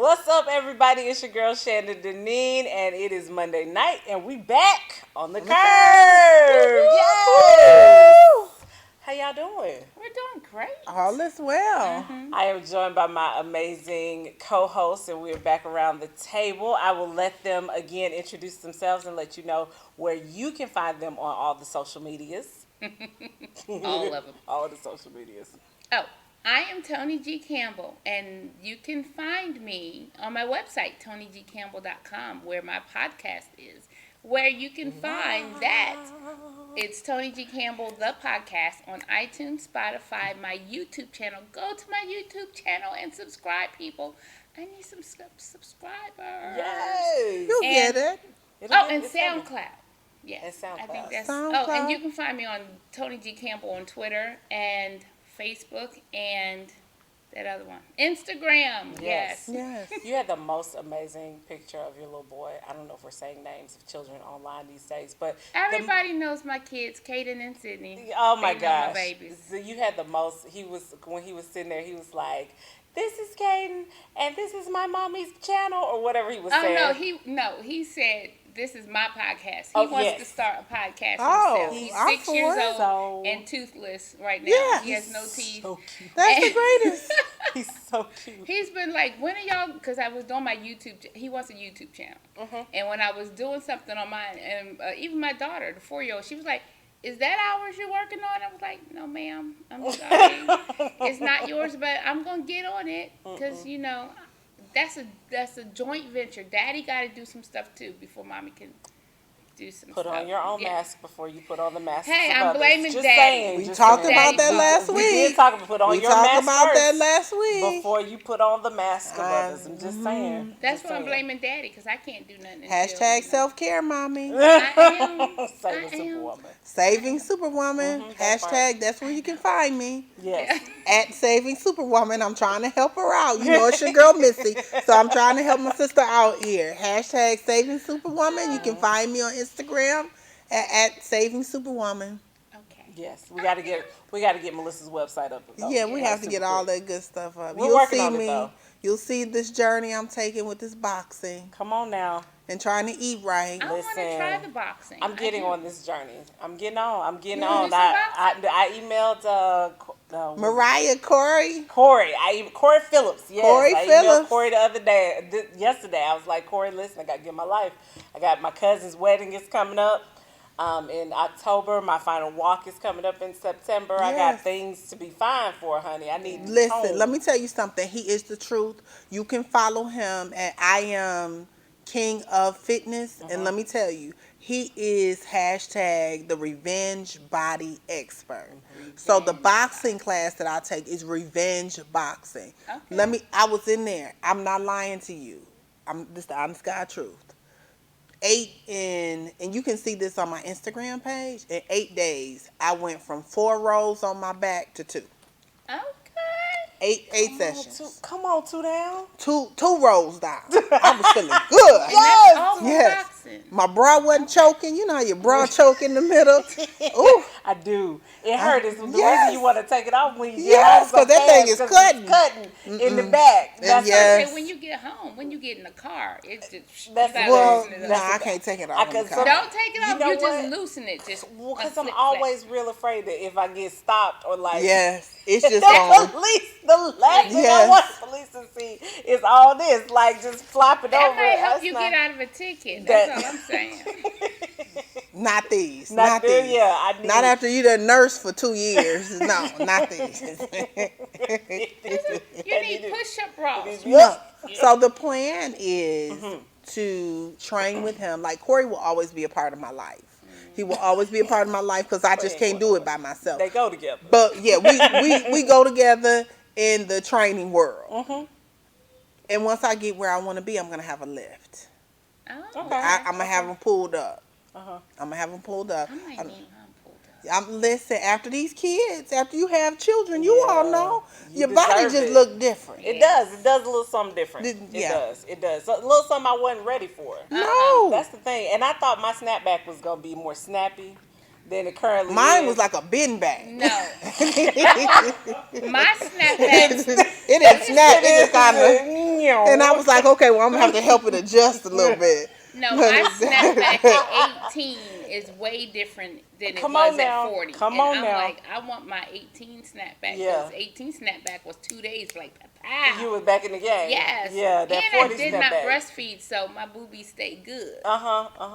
What's up, everybody? It's your girl Shannon Deneen, and it is Monday night, and we back on the curve. Yes. How y'all doing? We're doing great. All is well. I am joined by my amazing co-hosts, and we're back around the table. I will let them again introduce themselves and let you know where you can find them on all the social medias. All of them. All of the social medias. Oh, I am Tony G. Campbell, and you can find me on my website, TonyGCampbell.com, where my podcast is. Where you can find that, it's Tony G. Campbell, the podcast, on iTunes, Spotify, my YouTube channel. Go to my YouTube channel and subscribe, people. I need some subscribers. Yes. You'll get it. And SoundCloud. Yes. And SoundCloud. I think that's. SoundCloud. Oh, and you can find me on Tony G. Campbell on Twitter and Facebook and that other one, Instagram. Yes. You had the most amazing picture of your little boy. I don't know if we're saying names of children online these days, but Everybody knows my kids, Kaden and Sydney. oh my They know my gosh, babies. So you had the most. When he was sitting there, he was like, "This is Kaden, and this is my mommy's channel," or whatever he was saying. He said, "This is my podcast." He Oh, wants yes. to start a podcast Oh, himself. He's I'm 6 for years it. old and toothless right now. Yeah. He has no teeth. So cute. That's the greatest. He's so cute. He's been like, when are y'all, because I was doing my YouTube, he wants a YouTube channel. And when I was doing something on mine, and even my daughter, the 4-year-old, she was like, "Is that ours you're working on?" I was like, "No, ma'am. I'm sorry. It's not yours, but I'm going to get on it because, that's a joint venture. Daddy got to do some stuff, too, before mommy can do some Put stuff. on your own Yeah. mask before you put on the mask. Hey, of I'm others. blaming Just Daddy. saying, We just talked saying. about that Daddy last We did week. talk about put on We your talked mask about first that last week. before you put on the mask of others. I'm just saying. That's Just why I'm saying. blaming Daddy because I can't do nothing. Hashtag self-care, mommy. I am. Saving I am. Superwoman. Saving Superwoman. that's Hashtag, that's where you can find me. Yes. At Saving Superwoman. I'm trying to help her out. You know, it's your girl Missy. So I'm trying to help my sister out here. Hashtag Saving Superwoman. You can find me on Instagram at Saving Superwoman. Okay. Yes. We gotta get Melissa's website up. Yeah, we have to get all that good stuff up. We're You'll working see on it, me. though. You'll see this journey I'm taking with this boxing Come on now. and trying to eat right. I want to Listen, try the boxing. I'm I getting do. on this journey. I'm getting on. You I wanna do some emailed Mariah Corey. Corey. Corey Phillips. Yes. Corey I emailed Phillips. Corey the other day. Yesterday, I was like, Corey, listen, I got to get my life. I got my cousin's wedding is coming up in October. My final walk is coming up in September. I got Yes. things to be fine for, honey. I need Listen, tone. let me tell you something. He is the truth. You can follow him at I am King of Fitness. And let me tell you, he is hashtag the revenge body expert. So the boxing class that I take is revenge boxing. Okay. I was in there. I'm not lying to you. This the honest God truth. And you can see this on my Instagram page. In 8 days, I went from 4 rolls on my back to 2. Okay. Eight sessions. Come on, two down. Two rolls down. I was feeling good. And that's all for Yes. boxing. My bra wasn't choking. You know how your bra choke in the middle. Ooh. I do. It hurt. It's the yes. reason you want to take it off when you get Yes, home so 'cause that thing fast, is 'cause it's cutting in the back. That's yes. And when you get home, when you get in the car, it's just That's you gotta Well, loosen it no, up. I can't take it I off in could- the car. Don't take it You off. know You just what? loosen it. Just because a I'm flip always real afraid that if I get stopped or like Yes, it's just the on. police, the last thing I Yes. want the police to see is all this, like just flopping That over. might help That's you not- get out of a ticket. That's all I'm saying. Not these. Not Not there, these. yeah, I need- Not after you done nursed for 2 years. No, not these. You need push-up bras. Yep. So the plan is to train with him. Like Corey will always be a part of my life. He will always be a part of my life because I just can't do it by myself. They go together. But yeah, we go together in the training world. And once I get where I want to be, I'm gonna have a lift. Oh, Okay. I'm gonna have him pulled up. Uh-huh. I'm gonna have him pulled up. I might need one pulled up. Listen, after these kids, after you have children, you all know You your body deserve just it. look different. It does. It does a little something different. Yeah. It does. So, a little something I wasn't ready for. No, That's the thing. And I thought my snapback was gonna be more snappy than it currently mine is. was like a bin bag. No. My snapbacks. It is snap. It is kind of. And I was like, okay, well, I'm going to have to help it adjust a little bit. No, my snapback at 18 is way different than it was at 40. Come on I'm now. like, I want my 18 snapback. Yeah. Because 18 snapback was 2 days, like, pow. You was back in the game. Yes. Yeah, that and 40 I did not snapback. breastfeed, so my boobies stayed good.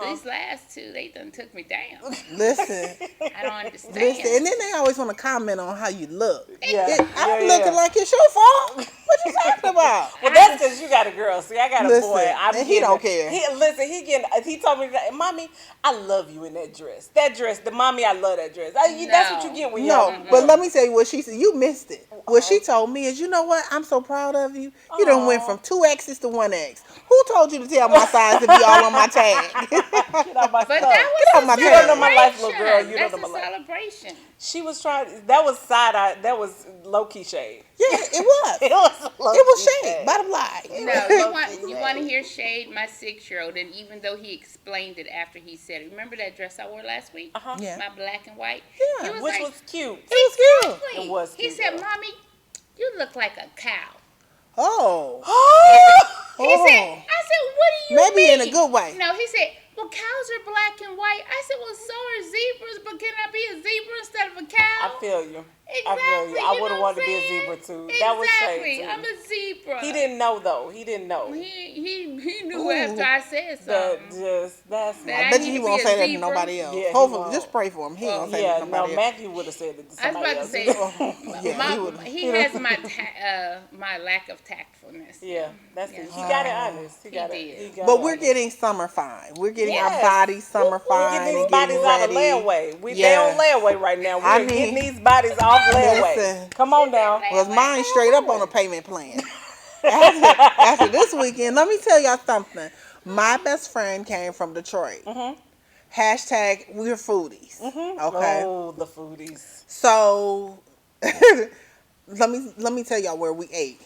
These last two, they done took me down. Listen. I don't understand. Listen, and then they always want to comment on how you look. Yeah. I'm looking like it's your fault. What you talking about? Well, that's because you got a girl. See, I got a Listen, boy. and he don't care. He told me, Mommy, I love you in that dress. That dress, the mommy, I love that dress. That's what you get when No, but let me tell you what she said. You missed it. What she told me is, you know what? I'm so proud of you. You done went from 2 X's to 1 X. Who told you to tell my size to be all on my tag? Get out my But stuff. that Get out was my a face. You don't know my life, little celebration. girl. You don't That's know my a life. celebration. She was trying. That was side eye. That was low key shade. Yeah, it was. It was low It was key shade. Bottom line. No, you want to hear shade? My 6-year-old, and even though he explained it after he said it, remember that dress I wore last week? Yeah. My black and white. Yeah. He Which like, was cute. It was cute. Exactly. It was He cute, said, though. "Mommy, you look like a cow." Oh. He said, "I said, what do you Maybe mean?" in a good way. No, he said, "Well, cows are black and white." I said, "Well, so are zebras, but can I be a zebra instead of a cow?" I feel you. Exactly. I feel you. I would have wanted to be a saying? zebra too. Exactly. That was shade too. I'm a zebra. He didn't know though. He didn't know. He knew Ooh. after I said That something. that's That I I bet need you he to won't be a say that to zebra. nobody else. Yeah, he Hopefully, won't. just pray for him. He ain't gonna say that yeah, to nobody no, else. Matthew would have said it to I was somebody about to else. say, Yeah, he has my lack of tactfulness. Yeah, that's Yeah. it. He got it honest. He He got did. it. He got But it we're honest. getting summer fine. We're getting Yes. our bodies summer We're fine. getting these and bodies getting out of ready. layaway. They Yeah. on layaway right now. I We're getting mean- these bodies off layaway. Listen. Come on now. Was mine straight up on a payment plan. After this weekend, let me tell y'all something. My best friend came from Detroit. Hashtag we're foodies. Okay. Oh, the foodies. So let me tell y'all where we ate.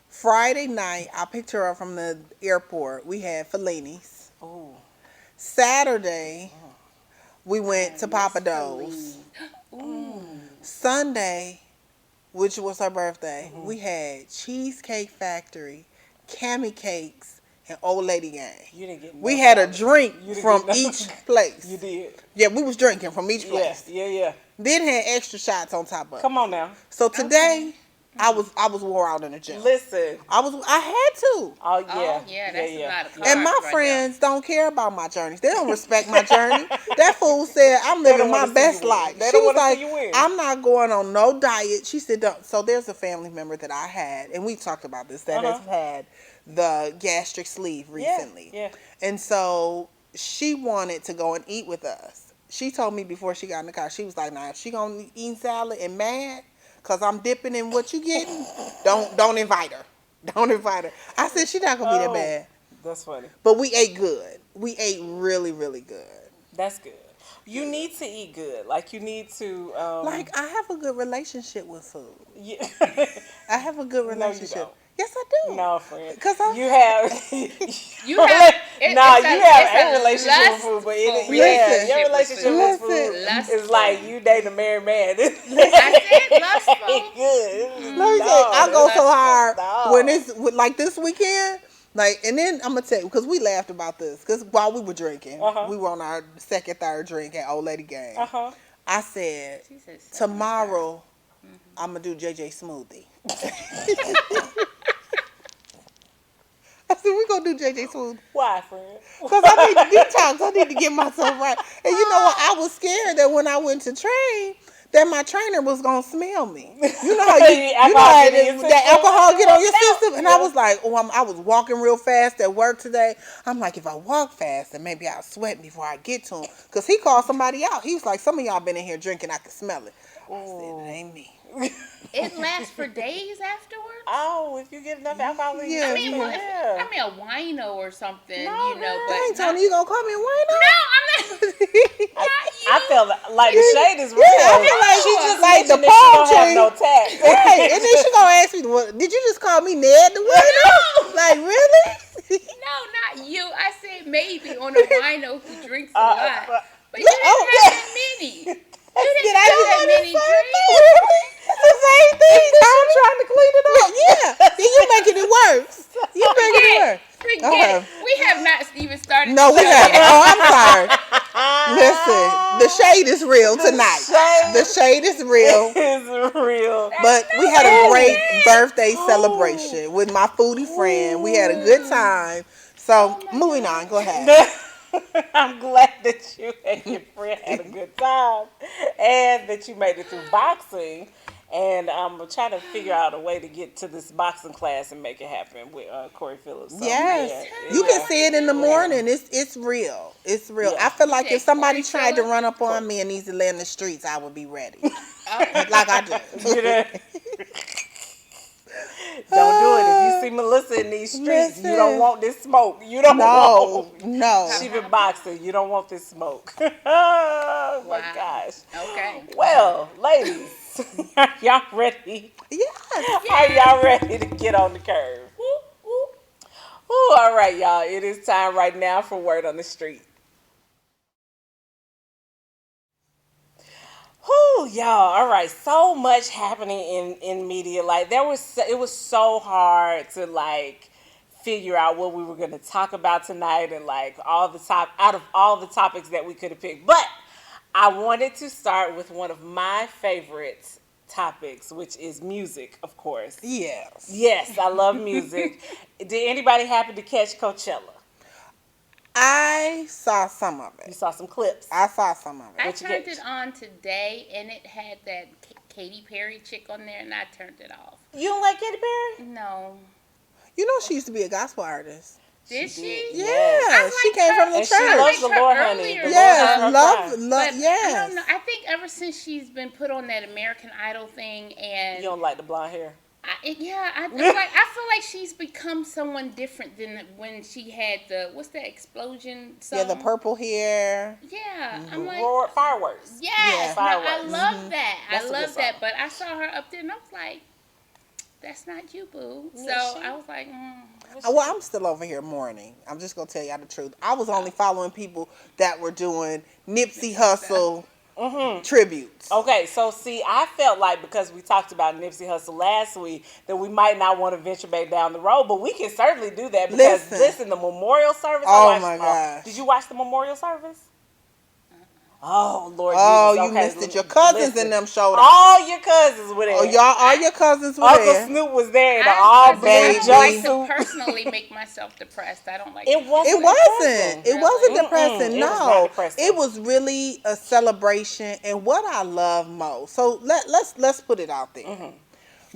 Friday night, I picked her up from the airport. We had Fellini's. Oh, Saturday, we went to Papa Do's. Sunday, which was her birthday, we had Cheesecake Factory, Cammy Cakes, and Old Lady Gang. you didn't get. We no had a salad. drink You didn't from get no- each place. You did. Yeah, we was drinking from each Yeah, place. yeah. Then had extra shots on top of it. Come on now. So today, I was wore out in the gym. Listen. I had to. Oh yeah. Oh, yeah, that's a lot of carbs. And my right friends don't care about my journeys. They don't respect my journey. That fool said I'm living don't my wanna see best you win. life. They She don't was wanna like, see you win. I'm not going on no diet. She said, don't. So there's a family member that I had, and we talked about this, that has had the gastric sleeve recently. Yeah. And so she wanted to go and eat with us. She told me before she got in the car, she was like, "Now if she gonna eat salad and mad, cause I'm dipping in what you getting, don't invite her. Don't invite her." I said she not gonna be that bad. That's funny. But we ate good. We ate really, really good. That's good. You need to eat good. Like you need to. Like I have a good relationship with food. Yeah. I have a good you relationship. don't. Yes, I do. No, friend. Because I'm. You have. You have. Nah, you have it's a relationship with food, but yeah, your relationship with food Lustful. is like you date a married man. I said lustful. Ain't good. Let me tell you, I go so hard no. when it's like this weekend. Like, and then I'm gonna tell you because we laughed about this because while we were drinking, we were on our second, third drink at Old Lady Gang. I said, She said, tomorrow I'm gonna do JJ smoothie. I said, we gonna do JJ smoothie. Why, friend? Because I need to detox. I need to get myself right. And you know what? I was scared that when I went to train, that my trainer was gonna smell me. You know how that alcohol get on your system. And I was like, I was walking real fast at work today. I'm like, if I walk fast, then maybe I'll sweat before I get to him. Because he called somebody out. He was like, some of y'all been in here drinking. I can smell it. I said, it ain't me. It lasts for days afterwards. Oh, if you get enough alcohol in Yeah, I mean, you, I mean, a wino or something, No, you know. girl. But I ain't telling you gonna call me a wino. No, I'm not. I feel like the shade is real. I feel like she just like the mentioned that she palm don't have tree. no tact. Right, and then she gonna ask me, "What? Did you just call me Ned the wino?" Like, really? No, not you. I said maybe on a wino who drinks a lot. But you didn't oh, have that many. You didn't Did I have do that many the same drinks. thing? Really? It's the same thing. I'm trying to clean it up. Yeah, then you making it worse. Yeah, shade is real tonight. The shade is real. It's real. But we had a great birthday celebration with my foodie friend. We had a good time. So, moving on. Go ahead. I'm glad that you and your friend had a good time and that you made it through boxing. And I'm trying to figure out a way to get to this boxing class and make it happen with Corey Phillips. So, Yes. yeah, You can see it in the morning. It's real. It's real. Yeah. I feel like if somebody Corey tried to Phillips? run up on me in these Atlanta streets, I would be ready. Okay. Like I do. You know? Don't do it. If you see Melissa in these streets, you don't Listen. want this smoke. You don't No, want. no. She been boxing. You don't want this smoke. Oh my Wow. gosh. Okay. Well, ladies, are y'all ready? Yes. Are y'all ready to get on the curve? Ooh, all right, y'all. It is time right now for Word on the Street. Whew, y'all. All right. So much happening in media. Like it was so hard to like figure out what we were going to talk about tonight and like out of all the topics that we could have picked. But I wanted to start with one of my favorite topics, which is music, of course. Yes. Yes, I love music. Did anybody happen to catch Coachella? I saw some of You it. saw some clips. I saw some of I it. What you turned get? it on today, and it had that Katy Perry chick on there, and I turned it off. You don't like Katy Perry? No. You know she used to be a gospel artist. Did she? Yeah, Yes. she came from the And church. she loves the her Lord, honey. earlier. The Lord Yes, heard her love, cry. love, But yes. I don't know. I think ever since she's been put on that American Idol thing, and You don't like the blonde hair? I feel like she's become someone different than when she had what's that explosion song? Yeah, the purple hair. Yeah, I'm like, Roar, fireworks. yes, Yeah. now, I Fireworks. love that. That's a I good love that. song. But I saw her up there, and I was like, that's not you, boo. So Yeah, she- I was like, Well, I'm still over here mourning. I'm just gonna tell y'all the truth. I was only following people that were doing Nipsey Hussle tributes. Okay, so see, I felt like because we talked about Nipsey Hussle last week that we might not want to venture back down the road, but we can certainly do that because Listen. the memorial service. Oh, I watched, my gosh. Did you watch the memorial service? Oh Lord Oh, Jesus! you Okay, missed it. Your cousins listen. in them showed up. All your cousins were there. Oh, y'all, all your cousins were Uncle there. Snoop was there in I an all was gonna say, black I don't like jumpsuit. to personally make myself depressed. I don't like It wasn't. It wasn't. depressing. It wasn't Really? depressing. It was not No, depressing. it was really a celebration, and what I love most. So let's put it out there,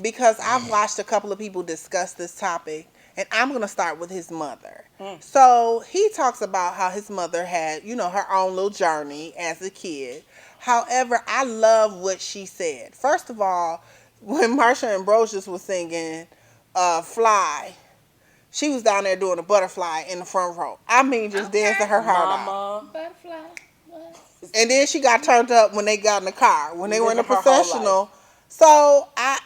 because I've watched a couple of people discuss this topic, and I'm gonna start with his mother. So he talks about how his mother had, her own little journey as a kid. However, I love what she said. First of all, when Marsha Ambrosius was singing "Fly," she was down there doing a butterfly in the front row. I mean, just Okay. dancing her heart out. Mama. butterfly. What? And then she got turned up when they got in the car, when they were in the Living her whole processional. So I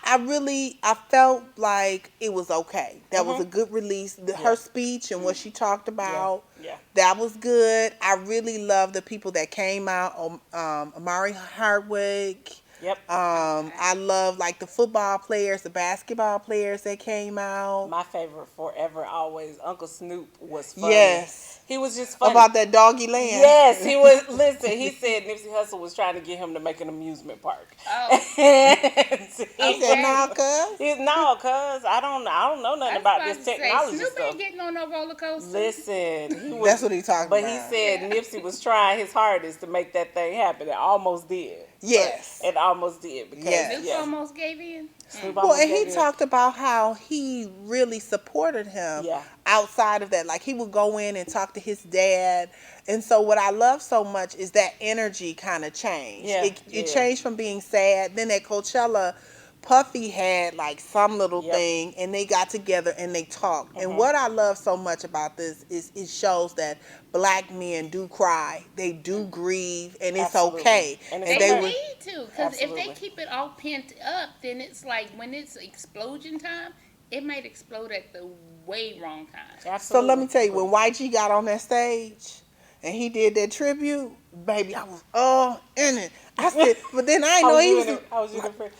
felt like it was okay. That was a good release. Her speech and what she talked about, Yeah. that was good. I really love the people that came out. Amari Hardwick. Yep. I love like the football players, the basketball players that came out. My favorite forever, always, Uncle Snoop was funny. Yes. He was just funny. About that doggy land. Yes, he was. Listen, he said Nipsey Hussle was trying to get him to make an amusement park. Oh. And He said, "Nah, cuz." no, cuz I don't know nothing about this technology Snoop stuff. ain't getting on no roller coaster. Listen, he was. That's what he talking But about. he said Nipsey was trying his hardest to make that thing happen. It almost did. Yes. It almost did because Yes. Snoop almost gave in. Snoop Well, almost and he gave in. talked about how he really supported him Yeah. outside of that. Like, he would go in and talk to his dad. And so what I love so much is that energy kind of changed. Yeah, It yeah. changed from being sad. Then at Coachella, Puffy had like some little Yep. thing, and they got together and they talked. And what I love so much about this is it shows that black men do cry, they do grieve, and it's Absolutely. okay. And And it's They okay. were need to, because if they Absolutely. keep it all pent up, then it's like when it's explosion time, it might explode at the way wrong time. So Absolutely. let me tell you, when YG got on that stage and he did that tribute, baby, I was all in it. I said, but then I didn't know he was. How was you the friend?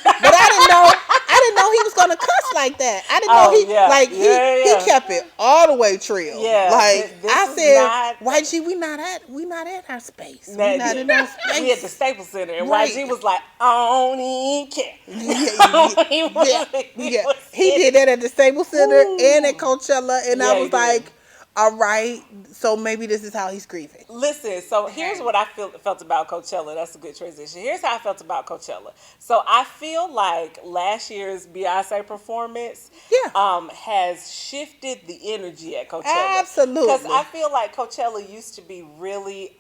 But I didn't know he was gonna cuss like that. I didn't know Oh yeah, he yeah. kept it all the way trill. Yeah, Like this I is said, not. YG, we not at our space. We That, not in our we at the space. Staples Center, and Right. YG was like, I don't even care. Yeah, he yeah, was, he yeah. was He did that at the Staples Center and at Woo. Coachella, and I Yeah, he was did. like, all right, so maybe this is how he's grieving. Listen, so here's Hey. what I felt about Coachella. That's a good transition. Here's how I felt about Coachella. So I feel like last year's Beyonce performance Yeah. has shifted the energy at Coachella. Absolutely. Because I feel like Coachella used to be really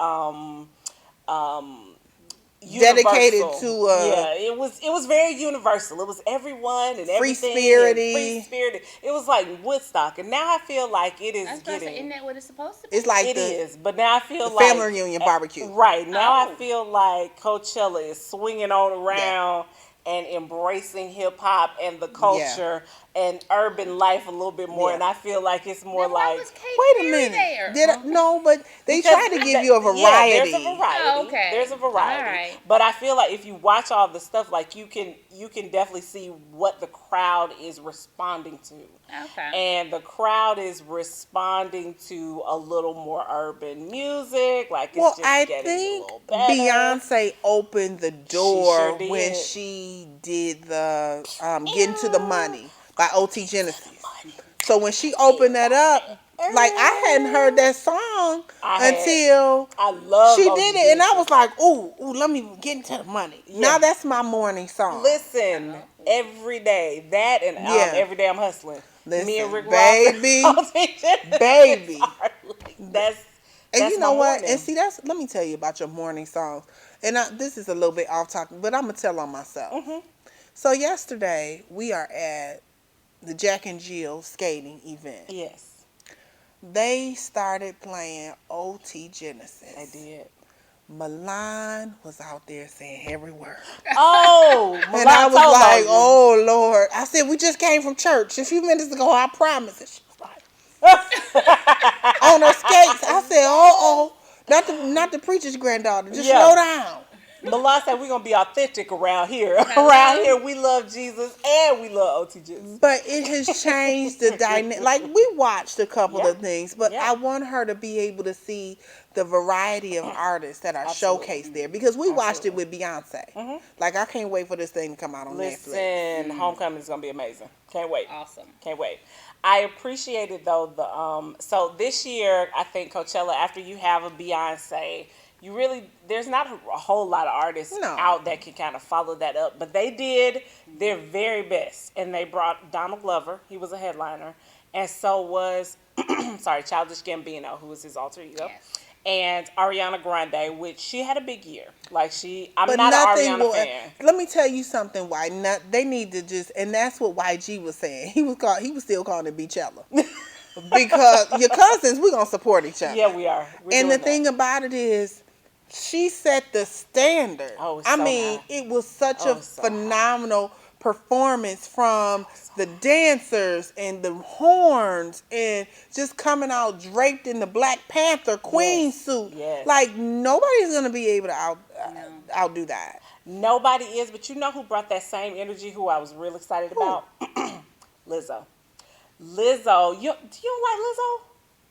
Dedicated universal. to Yeah, it was very universal. It was everyone and free everything, spirited. free spirited. It was like Woodstock, and now I feel like it is I was about to say, getting. isn't that what it's supposed to be? It's like It the is, but now I feel the like family reunion barbecue. Right now, I Oh. feel like Coachella is swinging on around and embracing hip hop and the culture and urban life a little bit more. Yeah. And I feel like it's more Then why like was Katy Wait a Perry minute. there? Did I, no, but they because try to give you a variety. Yeah, there's a variety. Oh, okay. There's a variety. All right. But I feel like if you watch all the stuff, like you can definitely see what the crowd is responding to. Okay. And the crowd is responding to a little more urban music. Like it's Well, just I getting think a little better. Beyonce opened the door sure did. when she did the Getting to the Money by OT Genesis. So when she opened that up, like I hadn't heard that song until I love she OG did it, and I Genesis. was like, ooh, let me get into the money. Yeah. Now that's my morning song. Listen, every day. That and Yeah. every day I'm hustling. Me and Listen, Rick baby, Ross. baby. That's And that's you know my what? morning. And see, let me tell you about your morning songs. And this is a little bit off topic, but I'm gonna tell on myself. Mm-hmm. So yesterday we are at the Jack and Jill skating event. Yes, They started playing OT Genesis. I did. Milan was out there saying every word. Oh, And I was Mulatto like, you. oh, Lord. I said, we just came from church a few minutes ago, I promise. And she was like, on her skates. I said, oh. Not the preacher's granddaughter. Just Yeah. slow down. Milan said we're gonna be authentic around here. Around here, we love Jesus and we love OT Jesus. But it has changed the dynamic. Like, we watched a couple Yeah. of things, but Yeah. I want her to be able to see the variety of artists that are Absolutely. showcased there. Because we watched it Absolutely. with Beyonce. Mhm. Like, I can't wait for this thing to come out on Netflix. Listen, Homecoming is gonna be amazing. Can't wait. Awesome. Can't wait. I appreciated though the so this year I think Coachella, after you have a Beyonce, you really there's not a whole lot of artists No. out that can kind of follow that up, but they did their very best, and they brought Donald Glover. He was a headliner, and so was Childish Gambino, who was his alter ego. Yes. And Ariana Grande, which she had a big year. Like I'm But not an nothing Ariana will. fan. Let me tell you something. Why not? They need to just, and that's what YG was saying. He was still calling it Beachella, because your cousins, we're gonna support each other. Yeah, we are. We're And the doing that. thing about it is, she set the standard. Oh, it's I so mean, high. it was such Oh, a it's so high. phenomenal performance from the dancers and the horns and just coming out draped in the Black Panther Queen Yes, suit. yes. Like, nobody's gonna be able to outdo that. Nobody is, but you know who brought that same energy, who I was real excited about? Lizzo. Lizzo, do you don't like Lizzo?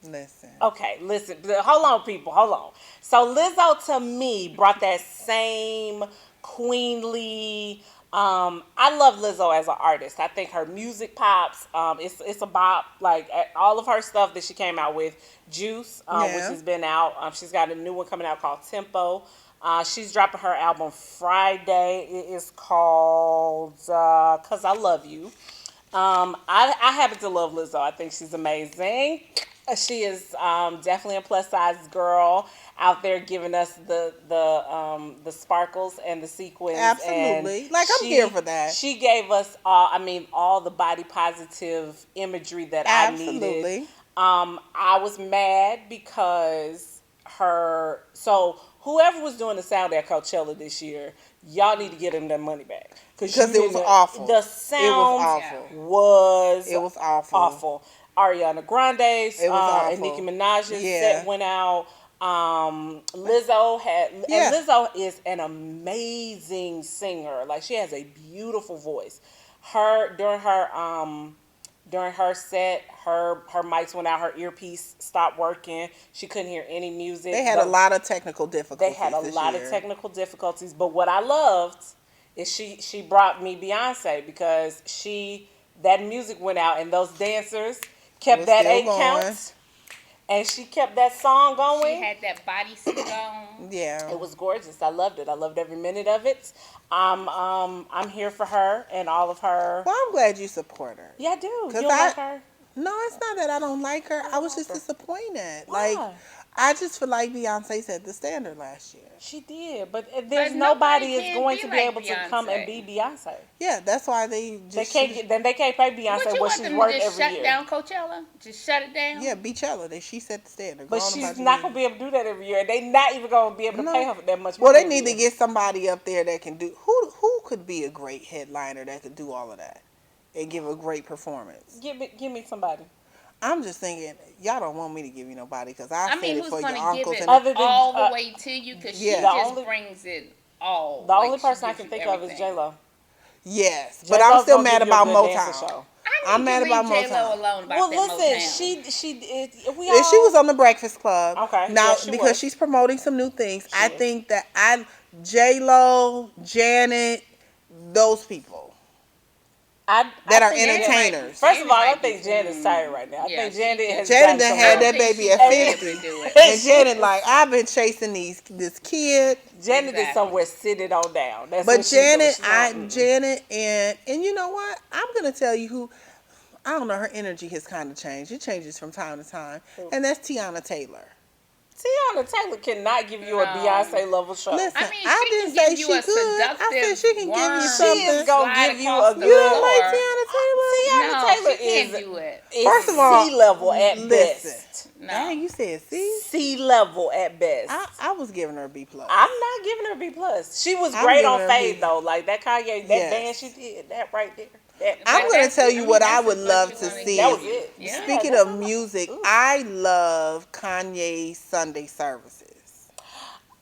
Listen. Okay, listen. Hold on, people. Hold on. So Lizzo, to me, brought that same queenly. I love Lizzo as an artist. I think her music pops. It's a bop. Like all of her stuff that she came out with, Juice, which Yeah. has been out. She's got a new one coming out called Tempo. She's dropping her album Friday. It is called "Cause I Love You." I happen to love Lizzo. I think she's amazing. She is definitely a plus size girl out there giving us the sparkles and the sequins. Absolutely. And Like, I'm here for that. She gave us all the body positive imagery that I needed. Absolutely. I was mad because whoever was doing the sound at Coachella this year, y'all need to get them their money back. Because it was awful. The sound awful. It was awful. awful. Ariana Grande's It was and awful. Nicki Minaj's Yeah. set went out. Lizzo Yeah. and Lizzo is an amazing singer. Like, she has a beautiful voice. her during her set, her mics went out, her earpiece stopped working. She couldn't hear any music. They had a lot of technical difficulties. They had a this lot year. of technical difficulties, but what I loved is she brought me Beyonce because that music went out and those dancers kept that still 8 going. counts. And she kept that song going. She had that bodysuit on. Yeah. It was gorgeous. I loved it. I loved every minute of it. I'm here for her and all of her. Well, I'm glad you support her. Yeah, I do. You 'Cause don't like her? No, it's not that I don't like her. I was just her. disappointed. Why? Like, I just feel like Beyonce set the standard last year. She did, but there's But nobody nobody is can going be to be like able to come and be Beyonce. Yeah, that's why they They just can't they can't pay Beyonce What you what want she's them worth to just every shut year. down Coachella? Just shut it down? Yeah, Beachella. She set the standard. But Go on she's about your not going to business. be able to do that every year. They not even going to be able to No. pay her for that much Well, money they need every to year. get somebody up there that can do. Who could be a great headliner that could do all of that and give a great performance? Give me somebody. I'm just thinking, y'all don't want me to give you nobody because I said mean, it who's for your going to give uncles it and Other than, all the way to you? Because yeah. she The just only- brings it all. The Like, only she person I gives can you think of is everything. J-Lo. yes, but J-Lo's I'm still gonna mad give you a about good dancing Motown. show. I'm mad about J-Lo Motown. alone about Well, that listen, Motown. She was on the Breakfast Club. Okay, Now yeah, she because was. she's promoting some new things, I is. think that J-Lo, Janet, those people I that are think Janet- entertainers. First of all, I Janet think might be- Janet's tired right now. I Yeah, think she Janet did. has Janet gotten done somewhere. had I that don't think baby she at should be able 50. to do it. And Janet like, I've been chasing this kid. Janet is Exactly. somewhere sitting on down. That's But what she's doing. Janet, She's not- Janet and you know what? I'm gonna tell you who. I don't know. Her energy has kind of changed. It changes from time to time, and that's Tiana Taylor. Tiana Taylor cannot give you a No. Beyonce level show. Listen, I mean, I she didn't can say give you she a could. I said she can give you seductive something. She is gonna slide give you across a the You don't like floor. Tiana Taylor? Tiana No, Taylor she can't is do it. First of all, sea level at listen. best. No. Dang, you said C. Sea level at best. I was giving her a B plus. I'm not giving her a B plus. She was I'm great giving on her a B. Fade though. Like that Kanye, that Yes. dance she did, that right there. That, I'm But gonna that's- tell you what I that's would as love much to as gonna see. give That was you. it. Yeah. Speaking that's of all. music, Ooh. I love Kanye's Sunday services.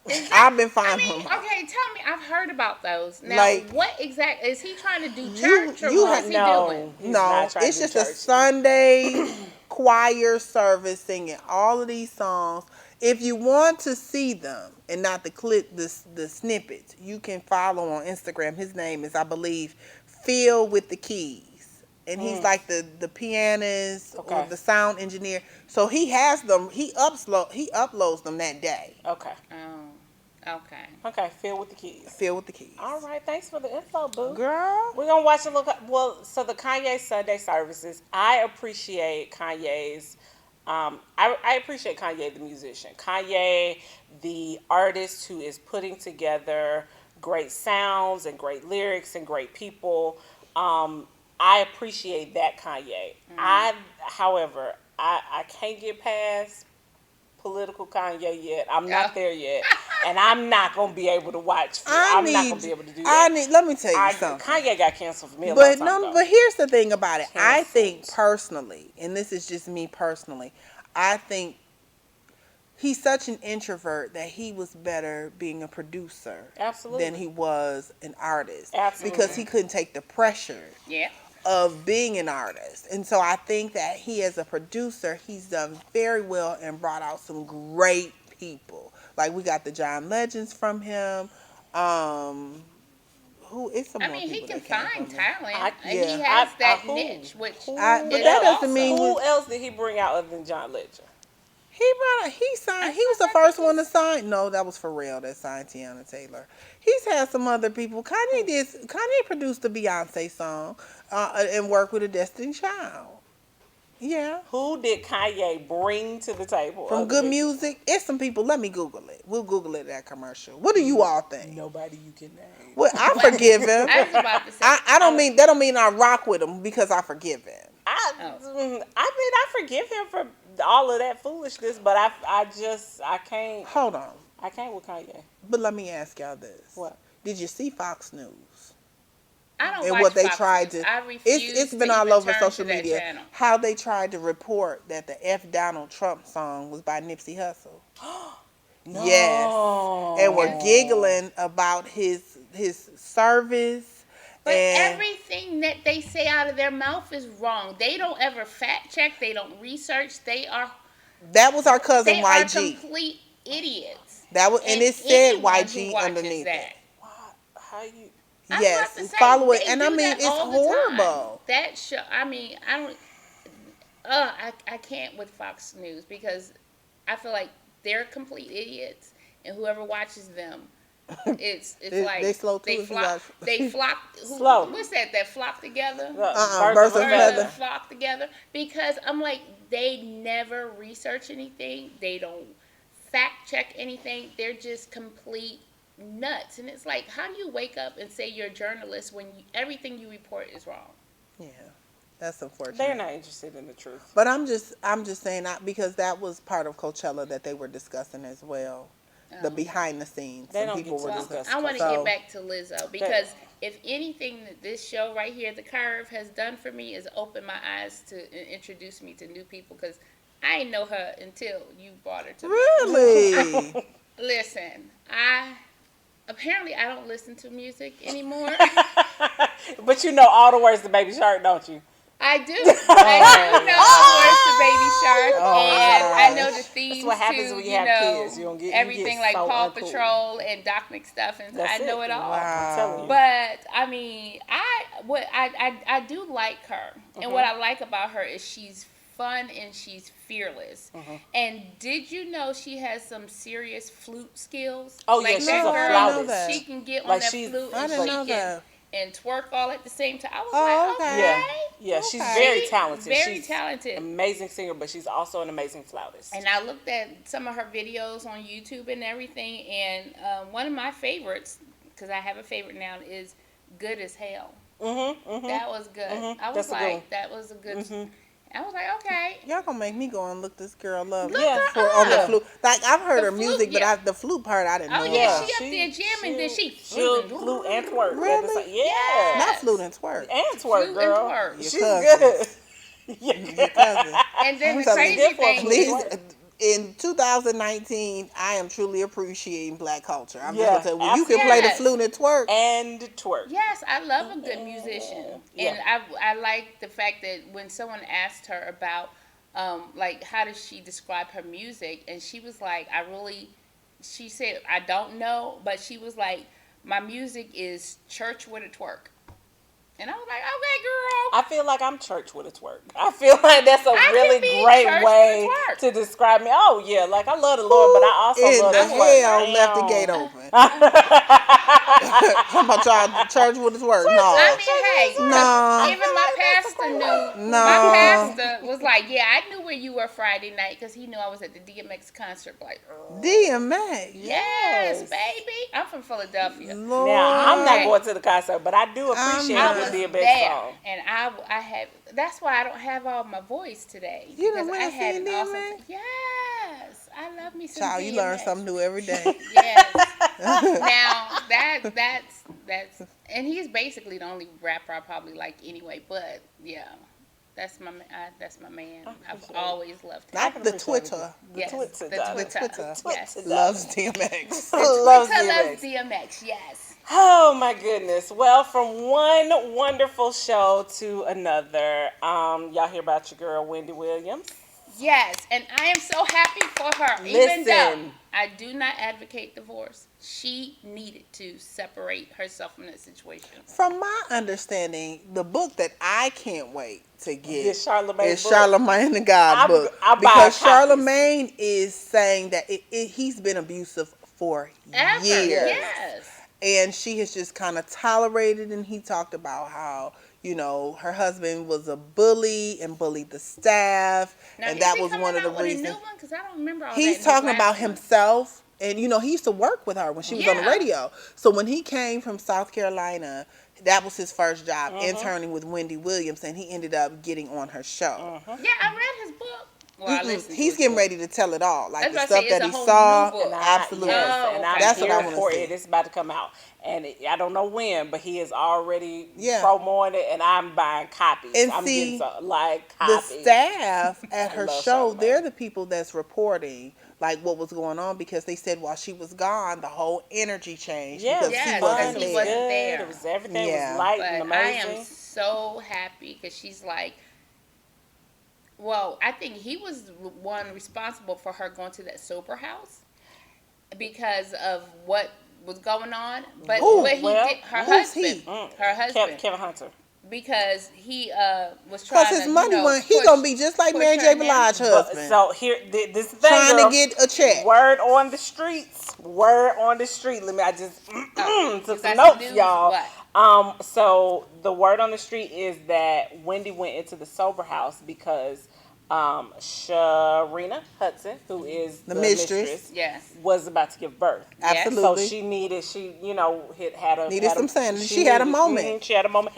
Is that- I've been I finding mean, them. okay, tell me. I've heard about those. Now, Like- what exactly is he trying to do? You- Church or you what have- is he no. doing? He's No, not trying it's to do just a church. Sunday choir service singing all of these songs. If you want to see them and not the clip, the snippets, you can follow on Instagram. His name is, I believe, Phil with the Keys, and he's like the pianist or Okay. the sound engineer. So he has them. He uploads them that day. Okay. Oh, okay. Okay. Phil with the keys. Phil with the Keys. All right. Thanks for the info, boo. Girl. We're gonna watch a little. Well, so the Kanye Sunday services, I appreciate Kanye's. I appreciate Kanye the musician, Kanye the artist who is putting together great sounds and great lyrics and great people. I appreciate that Kanye. However, I can't get past political Kanye yet. I'm not there yet, and I'm not gonna be able to watch. I'm not gonna be able to do that. Let me tell you something. Kanye got canceled for me a long But time no, ago. but here's the thing about it. I think Canceled. personally, and this is just me personally, I think he's such an introvert that he was better being a producer Absolutely. than he was an artist. Absolutely. Because he couldn't take the pressure Yeah. of being an artist. And so I think that he, as a producer, he's done very well and brought out some great people. Like we got the John Legends from him. Who is some I more mean, he people can that came find from him? talent. I- And yeah. he has that who? niche, which Who- but is that doesn't awesome. mean Who else did he bring out other than John Legend? He signed. He was the first one to sign. No, that was Pharrell that signed Tiana Taylor. He's had some other people. Kanye produced the Beyonce song and worked with a Destiny Child. Yeah. Who did Kanye bring to the table? From other Good than- Music, it's some people. Let me Google it. We'll Google it that commercial. What do you all think? Nobody you can name. Well, I forgive him. I was about to say. I don't mean that. Don't mean I rock with him because I forgive him. I mean, I forgive him for all of that foolishness, but I can't. Hold on, I can't with Kanye. but let me ask y'all this: What? Did you see Fox News? I don't And watch what they Fox tried News. to I refuse it's been to all even over turn social to that media channel. how they tried to report that the F Donald Trump song was by Nipsey Hussle. No. Yes. And we're giggling about his service But And everything that they say out of their mouth is wrong. They don't ever fact check. They don't research. that was our cousin They are YG. complete idiots. That was, and And it said anyone who YG watches underneath that. it. Why? How you? I'm Yes, about to say, follow it, they and do I mean that it's all the time. horrible. That show, I mean, I don't. I can't with Fox News because I feel like they're complete idiots, and whoever watches them, it's like They slow too. they If you flock. watch. They flock. Slow. What's that? That flock together. Birds of Birds feather. flock together because I'm like they never research anything. They don't fact check anything. They're just complete nuts. And it's like, how do you wake up and say you're a journalist when everything you report is wrong? Yeah, that's unfortunate. They're not interested in the truth. But I'm just saying that because that was part of Coachella that they were discussing as well. The behind the scenes. They Some don't people get to were Well, discuss I want to So- get back to Lizzo because if anything that this show right here, The Curve, has done for me is open my eyes to and introduce me to new people because I didn't know her until you brought her to me. Really? Listen, apparently I don't listen to music anymore. But you know all the words to Baby Shark, don't you? I do. I do know Voice to Baby Shark, and I know the themes That's what happens to when you have kids. You don't get everything you get like so Paw uncool. Patrol and Doc McStuff, and That's I know it all. I'm telling you. But I mean, I do like her, and what I like about her is she's fun and she's fearless. And did you know she has some serious flute skills? Oh, like yeah, she's that a girl, flautist. she can get on Like that she's- flute I and didn't she know can that. and twerk all at the same time. I was Oh, like, okay. okay. Yeah, she's Okay. very talented. Very She's talented. amazing singer, but she's also an amazing flautist. And I looked at some of her videos on YouTube and everything, and one of my favorites, because I have a favorite now, is Good as Hell. That was good. I was That's a good one. like, that was a good. I was like, okay. Y'all gonna make me go and look this girl up Look Yeah. her for on the up. flute. Like I've heard The her flute, music, but yeah. the flute part I didn't Oh, know. yeah, about. she up there jamming, then she she'll flipping. flute and twerk. Really? At the same- yeah. Not flute and twerk. And twerk, Flute girl. and twerk. Your She's cousin. good. Your Yeah. cousin. And then the So crazy therefore, thing Please, is, in 2019, I am truly appreciating Black culture. I'm Yeah, just gonna tell you, when you can play the Yes. flute and twerk. And twerk. yes, I love a good musician, Yeah. and I like the fact that when someone asked her about like how does she describe her music, and she was like, she said I don't know, but she was like, my music is church with a twerk, and I was like, okay, girl. I feel like I'm church with a twerk. I feel like that's a I can really be great church way with a twerk. to describe me. Oh yeah, like I love the Lord, but I also in love the the twerk. hell left the gate Damn. open. How about y'all church with his word? I No. mean, hey, 'cause No. even my pastor knew. No. My pastor was like, yeah, I knew where you were Friday night because he knew I was at the DMX concert. Like, DMX. yes, baby. I'm from Philadelphia. Lord. Now I'm not Okay. going to the concert, but I do appreciate not. I the was DMX there, song. and I had. That's why I don't have all my voice today. You done because went I and had seen an awesome. DMX? Yes, I love me some Child, you learn DMX. something new every day. Yes. Now that's and he's basically the only rapper I probably like anyway. But yeah, that's my man. I've appreciate it. always loved him. Not the appreciate Twitter. The Yes, Twitter, the darling. Twitter. Twitter. Yes. Loves DMX. Loves Twitter DMX. loves DMX. Yes. Oh my goodness. Well, from one wonderful show to another, y'all hear about your girl Wendy Williams? Yes, and I am so happy for her. Even though Listen. I do not advocate divorce, she needed to separate herself from that situation. From my understanding, the book that I can't wait to get Is Charlemagne's is book. Charlemagne the God book. I buy Because copies. Charlemagne is saying that he's been abusive for Ever. years. Yes. And she has just kind of tolerated, and he talked about how, her husband was a bully and bullied the staff, Now, and is that he was coming one of the out with a reasons. new one? Because I don't remember all that He's in talking his about last one. himself, and he used to work with her when she was on the Yeah. radio. So when he came from South Carolina, that was his first job, interning with Wendy Williams, and he ended up getting on her show. Yeah, I read his book. Well, I listened to He's his getting book. ready to tell it all, like That's the what I say, stuff it's that a he whole saw. new book. Absolutely, Yes, and Oh, I'm that's okay. what I here want for to it. see. It's about to come out, and I don't know when, but he is already Yeah. promoting it, and I'm buying copies. And I'm getting see, like the copies. staff at I her love show, they're Charlamagne. the people that's reporting like what was going on, because they said while she was gone, the whole energy changed Yeah, it because was he Yes, because wasn't fun. It he was there. wasn't good. there. It was everything was Yeah. light and But I am amazing. so happy because she's like, well, I think he was the one responsible for her going to that sober house because of what was going on. But Who? what he Well, did, her Who's husband, he? her husband, Kevin Hunter. because he was Because trying his to, money went, he push, gonna be just like push Mary her J. in there. Blige's But husband, so here, this is the thing, trying girl. to get a check. Word on the streets. Word on the street. Let me. I just Oh, took you some got some notes, news? y'all. What? So the word on the street is that Wendy went into the sober house because Sharina Hudson, who is The the mistress. mistress, Yes. was about to give birth. Yes. Absolutely. So she needed. She had a Needed some sanity. She had a moment. She had a moment.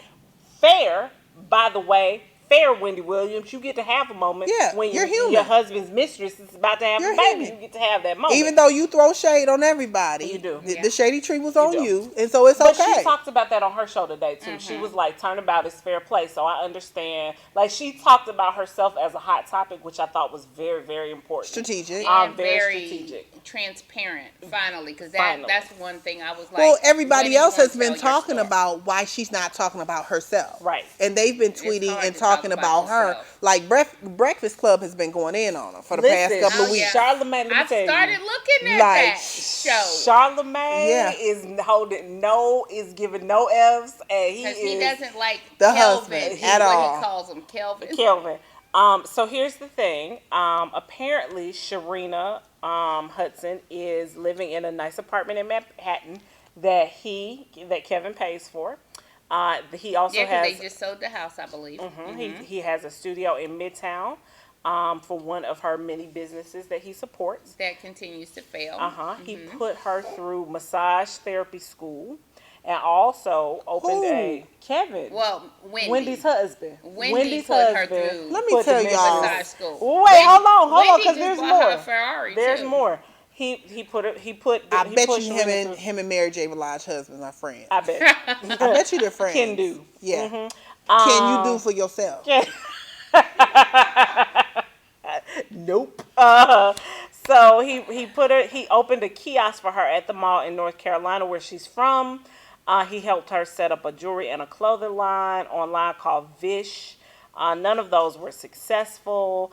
Fair, by the way. Fair, Wendy Williams, you get to have a moment Yeah, when you're your human. husband's mistress is about to have You're a baby. human. You get to have that moment. Even though you throw shade on everybody, You do. The, Yeah. the shady tree was You on do. you, and so it's But okay. she talked about that on her show today too. She was like, "Turnabout is fair play." So I understand. Like she talked about herself as a hot topic, which I thought was very, very important. Strategic. And very very strategic. transparent, finally, because Finally. that's one thing I was like. Well, when everybody are you else gonna has been tell your talking story? about why she's not talking about herself. Right. And they've been It's tweeting hard and to talk talking about about her. yourself. Like Breakfast Club has been going in on her for the past Listen, couple of Oh, weeks. yeah. Charlamagne, let me I've tell started you. looking at Like, that show Charlamagne Yeah. is giving no F's, and because he doesn't like The Kelvin. husband He, at what all. he calls him, Kelvin. Kelvin. So here's the thing. Apparently, Sharina Hudson is living in a nice apartment in Manhattan that Kevin pays for. He also Yeah, because has they just sold the house, I believe. he has a studio in Midtown for one of her many businesses that he supports. That continues to fail. He put her through massage therapy school, and also opened a Kevin. Well, Wendy's husband. Wendy put her through Let me put tell the y'all. massage school. Wait, hold on, Wendy because just there's bought her more. a Ferrari, There's too. more. He put it. He put. I he bet put you Sharina through- him and Mary J. Blige's husband are friends. I bet. I bet you they're friends. Can do. Yeah. Mm-hmm. Can you do for yourself? Nope. So he opened a kiosk for her at the mall in North Carolina, where she's from. He helped her set up a jewelry and a clothing line online called Vish. None of those were successful.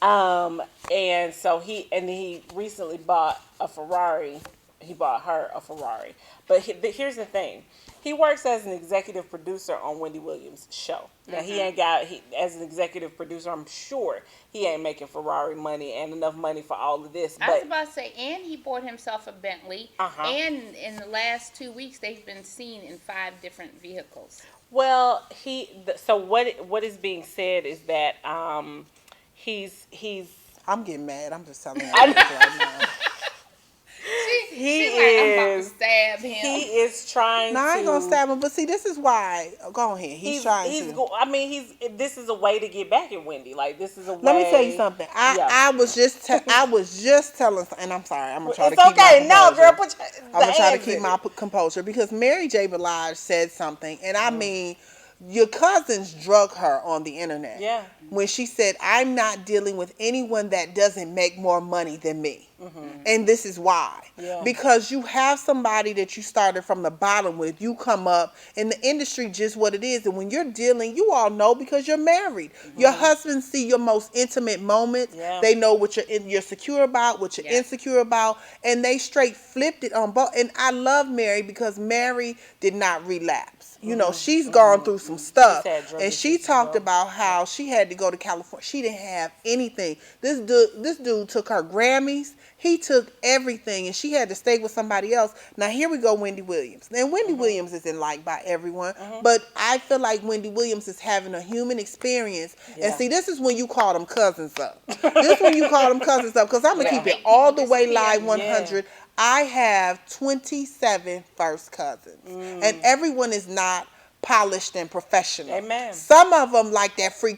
And so he recently bought a Ferrari. He bought her a Ferrari. But here's the thing. He works as an executive producer on Wendy Williams' show. Now as an executive producer, I'm sure he ain't making Ferrari money and enough money for all of this. I was But about to say, and he bought himself a Bentley. And in the last 2 weeks, they've been seen in 5 different vehicles. well, so what is being said is that he's I'm getting mad. I'm just telling you right now. She's like, I'm about to is stab him. he is trying No, to. I ain't gonna stab him, but see, this is why. Go ahead. He's trying to. I mean, this is a way to get back at Wendy. Like this is a way. Let me tell you something. Yeah. I was just telling, and I'm sorry. I'm gonna try It's to keep okay. my No, composure. girl, put your. I'm gonna try to hands keep in my it. composure because Mary J. Blige said something, and I mean, your cousins drug her on the internet. Yeah. When she said, "I'm not dealing with anyone that doesn't make more money than me," and this is why. Yeah. Because you have somebody that you started from the bottom with. You come up in the industry just what it is, and when you're dealing, you all know because you're married. Your husband see your most intimate moments. Yeah. They know what you're secure about, what you're Yeah. insecure about, and they straight flipped it on both. And I love Mary because Mary did not relapse. You know, she's gone through some stuff, She's had drug and she issues, talked bro. about how she had to go to California. She didn't have anything. This dude took her Grammys. He took everything, and she had to stay with somebody else. Now here we go, Wendy Williams. And Wendy Williams isn't liked by everyone, but I feel like Wendy Williams is having a human experience. Yeah. And see, this is when you call them cousins up. This is when you call them cousins up, because I'm gonna Yeah. keep it Make all people the way disappear. live 100. I have 27 first cousins, and everyone is not polished and professional. Amen. Some of them like that free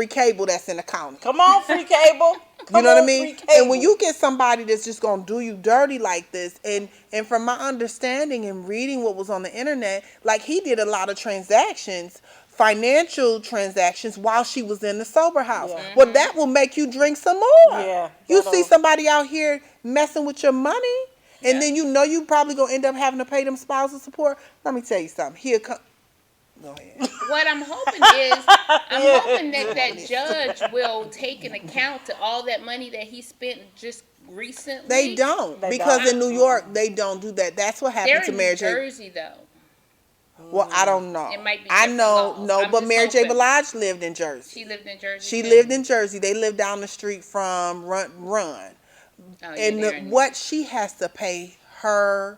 cable that's in the counter. Come on, free cable. You Come know what I on, mean? free cable. And when you get somebody that's just gonna do you dirty like this, and from my understanding and reading what was on the internet, like he did a lot of transactions, financial transactions, while she was in the sober house. Yeah. Well, that will make you drink some more. Yeah, You that'll- see somebody out here messing with your money, and Yeah. then you know you probably gonna end up having to pay them spousal support. Let me tell you something. He'll come. Go ahead. What I'm hoping is, I'm hoping that that judge will take an account to all that money that he spent just recently. They don't, They because don't. in New York they don't do that. That's what happened They're to in Mary New J. Jersey though. Well, I don't know. It might be I different know, laws. no, I'm but just Mary J. hoping. Blige lived in Jersey. She lived in Jersey. She too? lived in Jersey. They lived down the street from Run. Oh, yeah, And they're in- what she has to pay her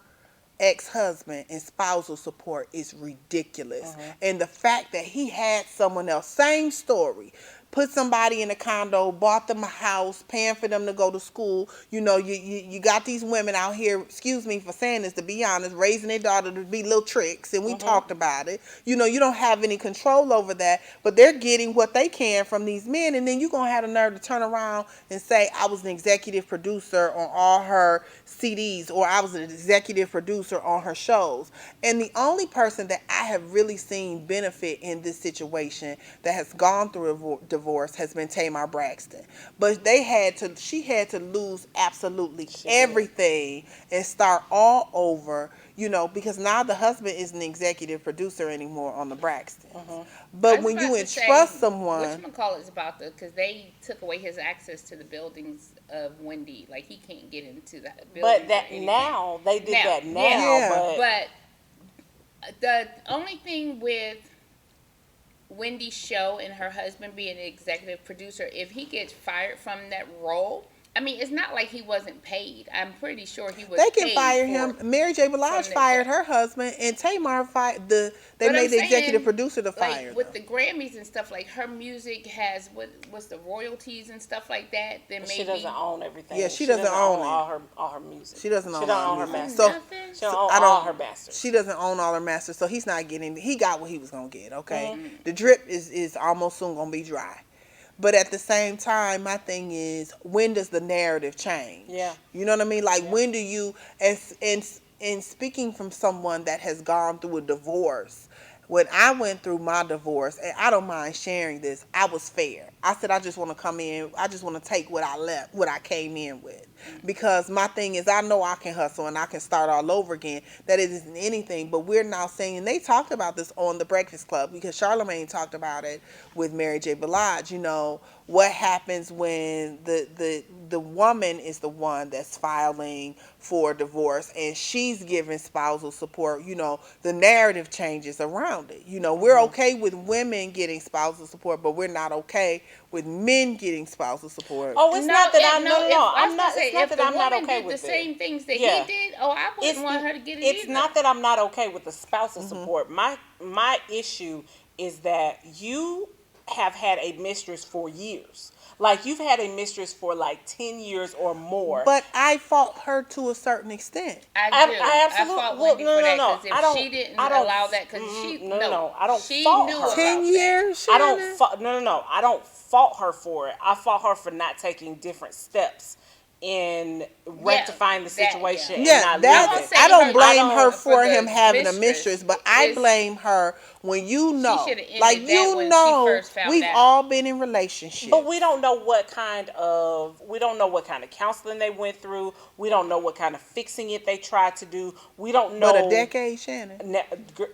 ex-husband in spousal support is ridiculous. And the fact that he had someone else, same story, put somebody in a condo, bought them a house, paying for them to go to school. You know, you got these women out here, excuse me for saying this, to be honest, raising their daughter to be little tricks, and we talked about it. You know, you don't have any control over that, but they're getting what they can from these men, and then you're going to have the nerve to turn around and say, I was an executive producer on all her CDs, or I was an executive producer on her shows. And the only person that I have really seen benefit in this situation that has gone through a divorce has been Tamar Braxton. But she had to lose absolutely everything and start all over, you know, because now the husband isn't an executive producer anymore on the Braxton. I But was when you about to entrust say, someone, whatchamacallit's about because they took away his access to the buildings of Wendy. Like he can't get into the building. But that now they did that now. Yeah. But the only thing with Wendy's show and her husband being an executive producer, if he gets fired from that role, I mean, it's not like he wasn't paid. I'm pretty sure he was. they can paid fire for- him. Mary J. Blige from the fired show. her husband, and Tamar fired They But made I'm the executive saying, producer to fire like them. with the Grammys and stuff, like her music has what's the royalties and stuff like that. Then maybe she doesn't own everything. Yeah, she doesn't own it. all her music. She doesn't own all her her music. masters. So- nothing. She don't own I all don't- her masters. She doesn't own all her masters, so he's not getting. He got what he was gonna get. Okay, Mm-hmm. the drip is almost soon gonna be dry. But at the same time, my thing is, when does the narrative change? Yeah. You know what I mean? Like, Yeah. when do you, and speaking from someone that has gone through a divorce, when I went through my divorce, and I don't mind sharing this, I was fair. I said, I just want to come in, I just want to take what I came in with. Because my thing is, I know I can hustle and I can start all over again. That it isn't anything, but we're now saying, and they talked about this on the Breakfast Club, because Charlamagne talked about it with Mary J. Blige, you know, what happens when the woman is the one that's filing for divorce and she's giving spousal support. You know, the narrative changes around it. You know, we're okay with women getting spousal support, but we're not okay with men getting spousal support. Oh, it's not that I'm no. I was I'm gonna not. say, It's not if that the I'm not woman okay did with the it. same things that Yeah. he did, I wouldn't want her to get it It's either. not that I'm not okay with the spousal support. My issue is that you have had a mistress for years. Like, you've had a mistress for like 10 years or more. But I fought her to a certain extent. I I do. absolutely- I fought well, Wendy for that because I don't- if she didn't I don't- allow that, because she no, I don't she fault knew her. about 10 that. years? I don't Shannon? I don't fault her for it. I fault her for not taking different steps in rectifying the that, situation and Yeah, not that's, leaving. I don't her- blame I her don't- for for the him having a mistress. mistress, but I It's- blame her when you know, shoulda ended like, that you when she know, first found we've out. all been in relationships. But we don't know what kind of counseling they went through. We don't know what kind of fixing it they tried to do. We don't know. But a decade, Shannon.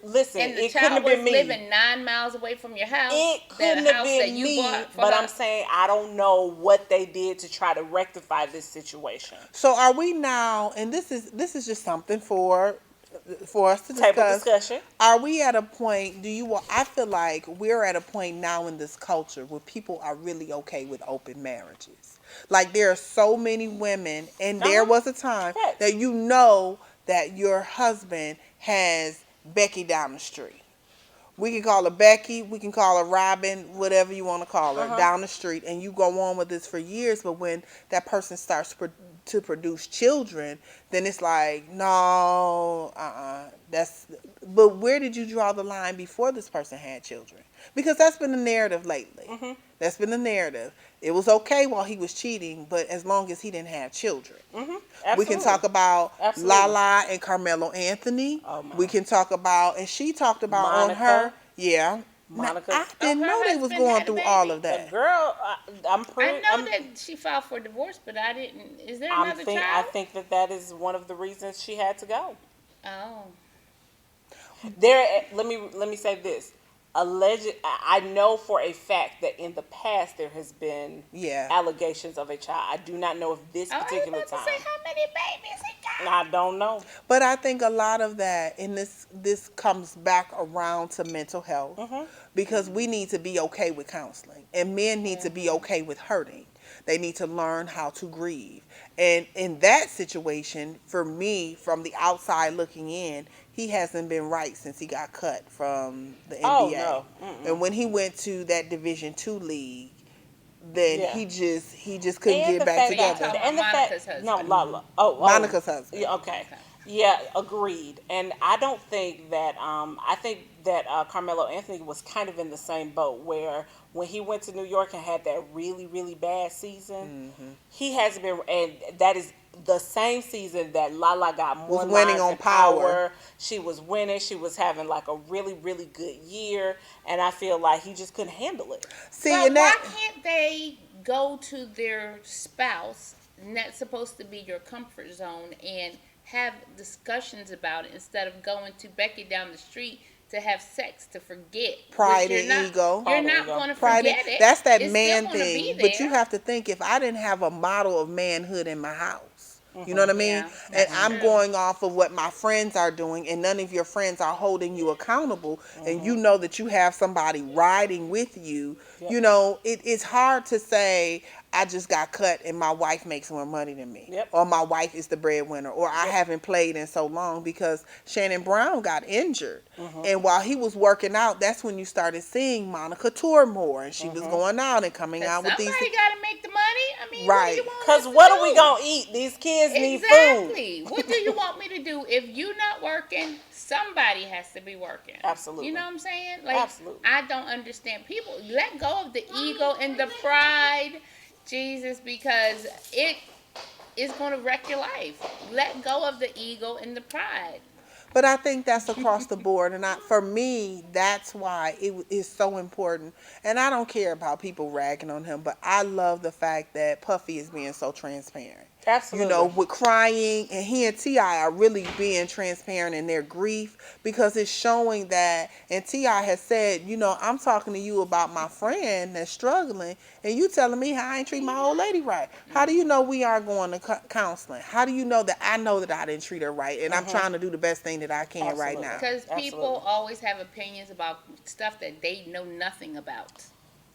Listen, And the it couldn't have child was been me. living 9 miles away from your house. It that couldn't have house been that you me, bought for but her. I'm saying I don't know what they did to try to rectify this situation. So are we now, and this is just something for us to Table discuss. discussion. Are we at a point, I feel like we're at a point now in this culture where people are really okay with open marriages. Like, there are so many women, and there was a time Facts. that you know that your husband has Becky down the street. We can call her Becky. We can call her Robin, whatever you want to call her, down the street. And you go on with this for years. But when that person starts to produce children, then it's like, no, that's. But where did you draw the line before this person had children? Because that's been the narrative lately. That's been the narrative. It was okay while he was cheating, but as long as he didn't have children. We can talk about Lala and Carmelo Anthony. Oh, my. We can talk about, and she talked about Monica. on her, yeah. Monica. Now, I didn't her know they was husband going had a through baby. all of The that. girl, I'm I pretty. know that she filed for divorce, but I didn't. Is there another I child? think that is one of the reasons she had to go. Oh. There, let me say this. I know for a fact that in the past there has been Yeah. allegations of a child. I do not know if this I was particular about to time. say how many babies he got. I don't know. But I think a lot of that, and this comes back around to mental health, because we need to be okay with counseling, and men need to be okay with hurting. They need to learn how to grieve. And in that situation, for me, from the outside looking in, he hasn't been right since he got cut from the NBA. Oh, no. And when he went to that Division II league, then Yeah. he just couldn't And get the back fact together. together. Talking and the about fact, Monica's husband. no, Lala. Oh, Monica's husband. Yeah, okay. Yeah, agreed. And I don't think that. I think that Carmelo Anthony was kind of in the same boat where when he went to New York and had that really really bad season, he hasn't been. And that is the same season that Lala got more Was winning lines on and power. She was winning. She was having like a really really good year, and I feel like he just couldn't handle it. See, But and why that can't they go to their spouse, and that's supposed to be your comfort zone, and have discussions about it instead of going to Becky down the street to have sex to forget Pride Which you're and not- ego. You're Pride and not ego. going to pride, forget it. that's that It's man still gonna be thing. But you there. have to think, if I didn't have a model of manhood in my house, you know what I mean? Yeah, And that's I'm true. going off of what my friends are doing, and none of your friends are holding you accountable, and you know that you have somebody riding with you. Yep. You know, it's hard to say, I just got cut and my wife makes more money than me. Yep. Or my wife is the breadwinner. Or I haven't played in so long, because Shannon Brown got injured. And while he was working out, that's when you started seeing Monica tour more. And she was going out and coming out with Somebody these. got to make the money. I mean, Right. what do you want Because us to what are do? we gonna eat? These kids need food. Exactly. What do you want me to do? If you not working, somebody has to be working. Absolutely. You know what I'm saying? Like, Absolutely. I don't understand. People, let go of the ego and the pride, Jesus, because it is going to wreck your life. Let go of the ego and the pride. But I think that's across the board, and for me, that's why it is so important. And I don't care about people ragging on him, but I love the fact that Puffy is being so transparent. Absolutely. You know, with crying, and he and T.I. are really being transparent in their grief, because it's showing that, and T.I. has said, you know, I'm talking to you about my friend that's struggling, and you telling me how I ain't treat my old lady right. How do you know we aren't going to counseling? How do you know that I know that I didn't treat her right, and I'm trying to do the best thing that I can right Absolutely. now? Because people Absolutely. always have opinions about stuff that they know nothing about. Have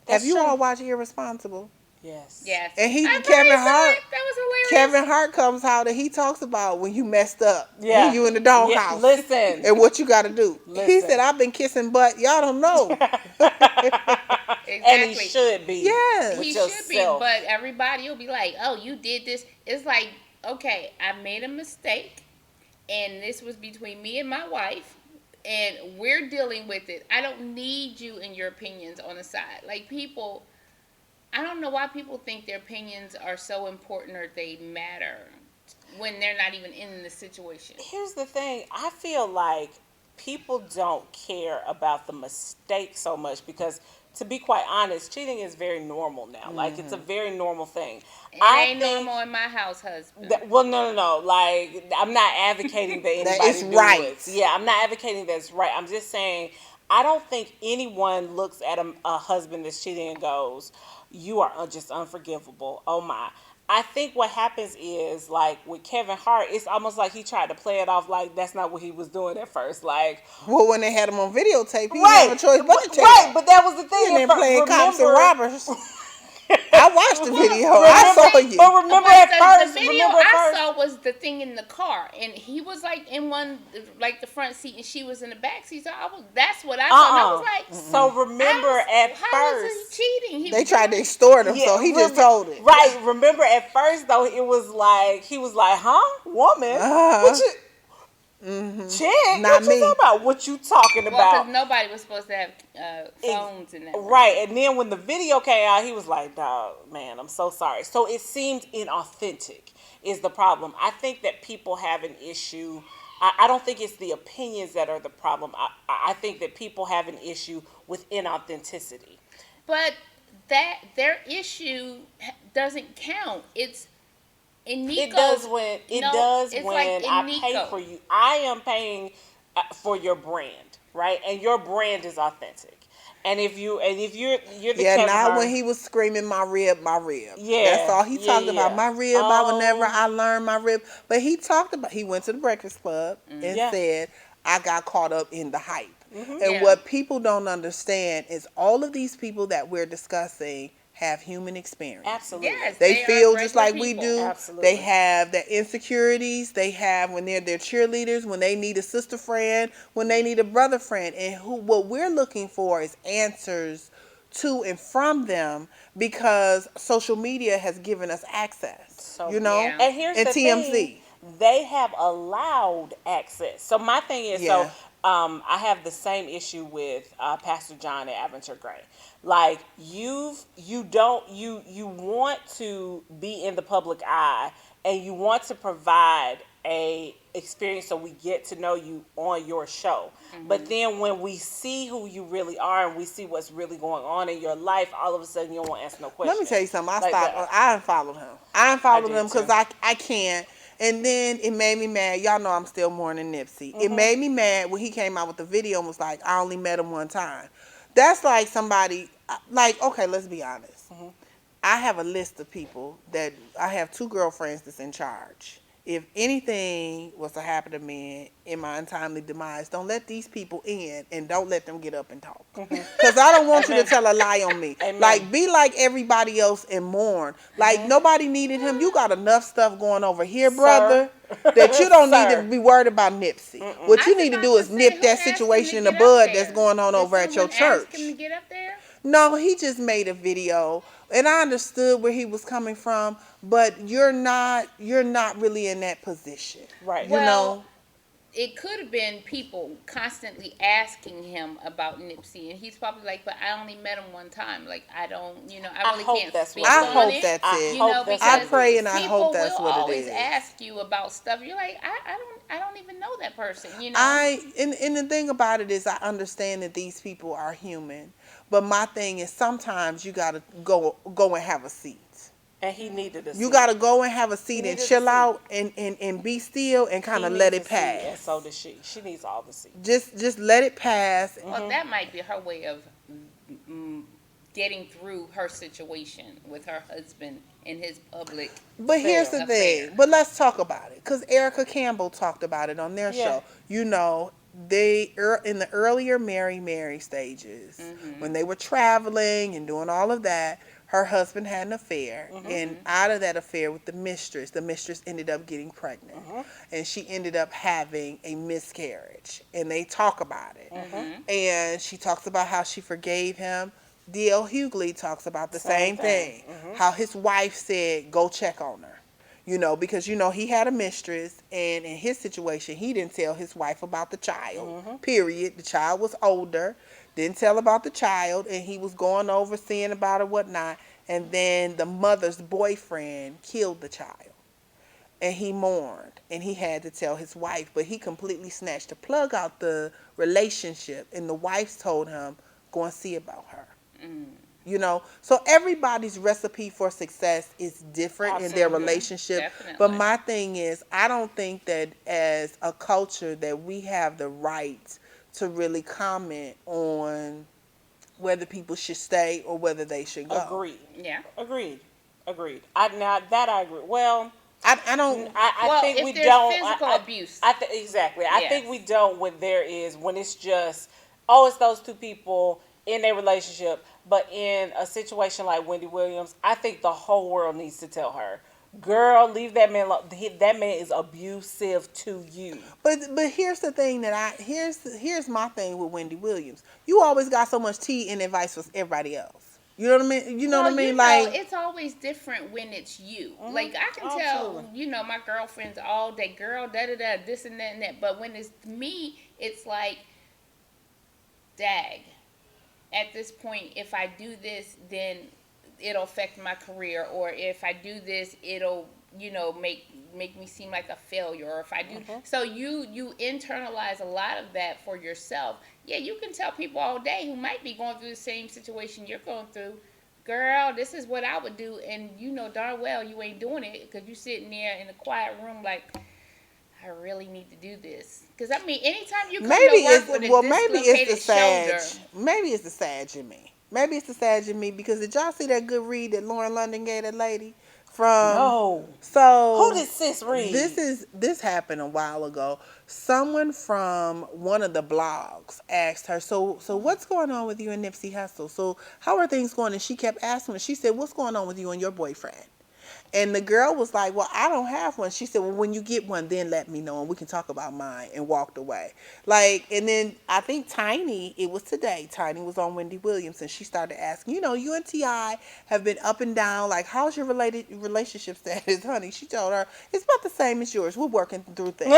That's you true. all watched Irresponsible? Yes. Yes. And I Kevin saw Hart, it. That was hilarious. Kevin Hart comes out and he talks about when you messed up, Yeah. when you in the Yeah, doghouse, listen. and what you got to do. He Listen. said, "I've been kissing butt. Y'all don't know." Exactly. And he should be. Yeah. With He yourself. should be, but everybody will be like, "Oh, you did this." It's like, okay, I made a mistake, and this was between me and my wife, and we're dealing with it. I don't need you and your opinions on the side. Like, people, I don't know why people think their opinions are so important or they matter when they're not even in the situation. Here's the thing. I feel like people don't care about the mistake so much because, to be quite honest, cheating is very normal now. Like, it's a very normal thing. It ain't normal in my house, husband. Well, no. Like, I'm not advocating that anybody it's do right. it. Yeah, I'm not advocating that it's right. I'm just saying I don't think anyone looks at a husband that's cheating and goes, "You are just unforgivable." Oh my. I think what happens is, like with Kevin Hart, it's almost like he tried to play it off like that's not what he was doing at first. Like, Well, when they had him on videotape, he right, didn't have a choice but to tell. right. But that was the thing. And then playing cops and robbers. I watched the video. Remember, I saw you. but remember But at the first. video Remember at I first. saw was the thing in the car, and he was like in one, like the front seat, and she was in the back seat. So that's what I saw, and I was like, So remember at how is first. he cheating? He They was tried to doing- extort him, so he just told it. Right. Remember at first though, it was like he was like, "Huh, woman? What you chick? Not What you me. talking about? What you talking Well, about?" because nobody was supposed to have phones in that. Right, and then when the video came out, he was like, "Dog, man, I'm so sorry." So it seemed inauthentic. Is the problem? I think that people have an issue. I don't think it's the opinions that are the problem. I think that people have an issue with inauthenticity. But that their issue doesn't count. It's in Nico. It does when it's like in I Nico. pay for you. I am paying for your brand, right? And your brand is authentic. And if you're the Yeah, Kevin not Hart- when he was screaming my rib, my rib. Yeah, That's all he talked yeah. about. My rib, I would never, Oh. I learned my rib. But he talked about, he went to the Breakfast Club and Yeah. said, I got caught up in the hype. And Yeah. what people don't understand is all of these people that we're discussing have human experience. Absolutely. Yes. They are feel just regular like we people. do. Absolutely. They have their insecurities. They have when they're their cheerleaders, when they need a sister friend, when they need a brother friend. And what we're looking for is answers to and from them because social media has given us access. So, you know? Yeah. And here's And the TMZ. thing, they have allowed access. So my thing is, Yeah. I have the same issue with Pastor John at Adventure Gray. Like you want to be in the public eye, and you want to provide a experience so we get to know you on your show. But then when we see who you really are and we see what's really going on in your life, all of a sudden you don't want to ask no questions. Let me tell you something. Like that. I unfollowed him. I unfollowed did him because too. I can't. And then it made me mad. Y'all know I'm still mourning Nipsey. Mm-hmm. It made me mad when he came out with the video and was like, I only met him one time. That's like somebody, like, okay, let's be honest. Mm-hmm. I have a list of people that, I have 2 girlfriends that's in charge. If anything was to happen to me in my untimely demise, don't let these people in and don't let them get up and talk. Because I don't want you to tell a lie on me. Amen. Like, be like everybody else and mourn. Like, nobody needed him. You got enough stuff going over here, brother, that you don't need Sir. to be worried about Nipsey. What I you was need to about do is say, nip who that asked him situation to in the get up bud there? that's going on Did over at your someone ask church. him to get up there? No, he just made a video, and I understood where he was coming from, but you're not really in that position. Right. You Well, know? it could have been people constantly asking him about Nipsey, and he's probably like, "But I only met him one time. Like, I don't, I really hope can't that's speak what I on hope it." that's it. You know, hope that's because what I pray and I people hope that's will what it always is. ask you about stuff. You're like, I don't even know that person. You know, And the thing about it is I understand that these people are human, but my thing is sometimes you gotta go and have a seat. And he needed a You seat. gotta go and have a seat and needed a chill seat. out and be still and kind of He let needs it a seat, and pass. so does she. She needs all the seats. Just let it pass. well, that might be her way of getting through her situation with her husband in his public. But here's the affair. thing. But let's talk about it, because Erica Campbell talked about it on their Yeah. show. You know, they in the earlier Mary stages, when they were traveling and doing all of that, her husband had an affair, and out of that affair with the mistress ended up getting pregnant, and she ended up having a miscarriage, and they talk about it, and she talks about how she forgave him. D.L. Hughley talks about the same thing. How his wife said, go check on her. You know, because, he had a mistress, and in his situation, he didn't tell his wife about the child, period. The child was older, didn't tell about the child, and he was going over, seeing about it, whatnot, and then the mother's boyfriend killed the child. And he mourned, and he had to tell his wife, but he completely snatched the plug out the relationship, and the wife told him, go and see about her. So everybody's recipe for success is different in their Absolutely. relationship. Definitely. But my thing is, I don't think that as a culture that we have the right to really comment on whether people should stay or whether they should go. Agreed. Yeah. Agreed. Now that I agree. Well, I don't. I Well, think if we there's don't. physical abuse. Exactly. I Yes. think we don't when it's just, it's those two people in their relationship, But in a situation like Wendy Williams, I think the whole world needs to tell her, girl, leave that man alone. That man is abusive to you. But here's the thing that here's my thing with Wendy Williams. You always got so much tea and advice for everybody else. You know what I mean? You know what I mean? Like, it's always different when it's you. Like, I can Absolutely. tell, my girlfriends all day, girl, da-da-da, this and that and that. But when it's me, it's like, dag. At this point, if I do this, then it'll affect my career. Or if I do this, it'll, make me seem like a failure. Or if I do. So you internalize a lot of that for yourself. Yeah, you can tell people all day who might be going through the same situation you're going through, girl, this is what I would do, and you know darn well you ain't doing it because you sitting there in a quiet room like, I really need to do this. Because, I mean, anytime you come to work with a dislocated shoulder. Maybe it's the Sag in me. Maybe it's the Sag in me because did y'all see that good read that Lauren London gave that lady? No. So who did sis read? This happened a while ago. Someone from one of the blogs asked her, so what's going on with you and Nipsey Hussle? So how are things going? And she kept asking her. She said, what's going on with you and your boyfriend? And the girl was like, well, I don't have one. She said, well, when you get one, then let me know and we can talk about mine, and walked away. Like, and then I think Tiny, it was today, Tiny was on Wendy Williams and she started asking, you and T.I. have been up and down. Like, how's your relationship status, honey? She told her, it's about the same as yours. We're working through things.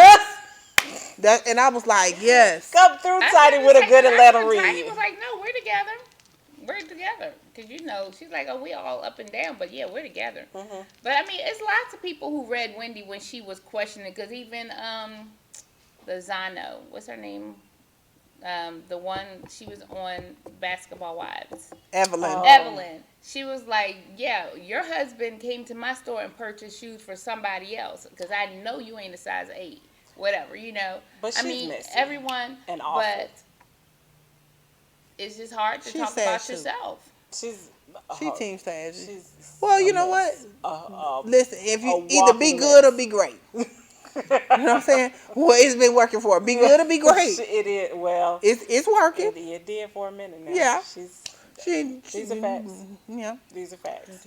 And I was like, yes. Come through, Tiny, with a good Atlanta read. Tiny was like, no, we're together. We're together. Because, she's like, oh, we all up and down, but yeah, we're together. Mm-hmm. But, I mean, it's lots of people who read Wendy when she was questioning, because even the Zano, what's her name? The one, she was on Basketball Wives. Evelyn. Evelyn. She was like, yeah, your husband came to my store and purchased shoes for somebody else, because I know you ain't a size 8. Whatever, But she's messy. Everyone. And awful. But it's just hard to talk about yourself. She team Sag. Well, you know what? Listen, if you either be good or be great. You know what I'm saying? Well, it's been working for her. Be good or be great. It is. Well, it's working. It did for a minute now. Yeah. These are facts. Yeah. These are facts.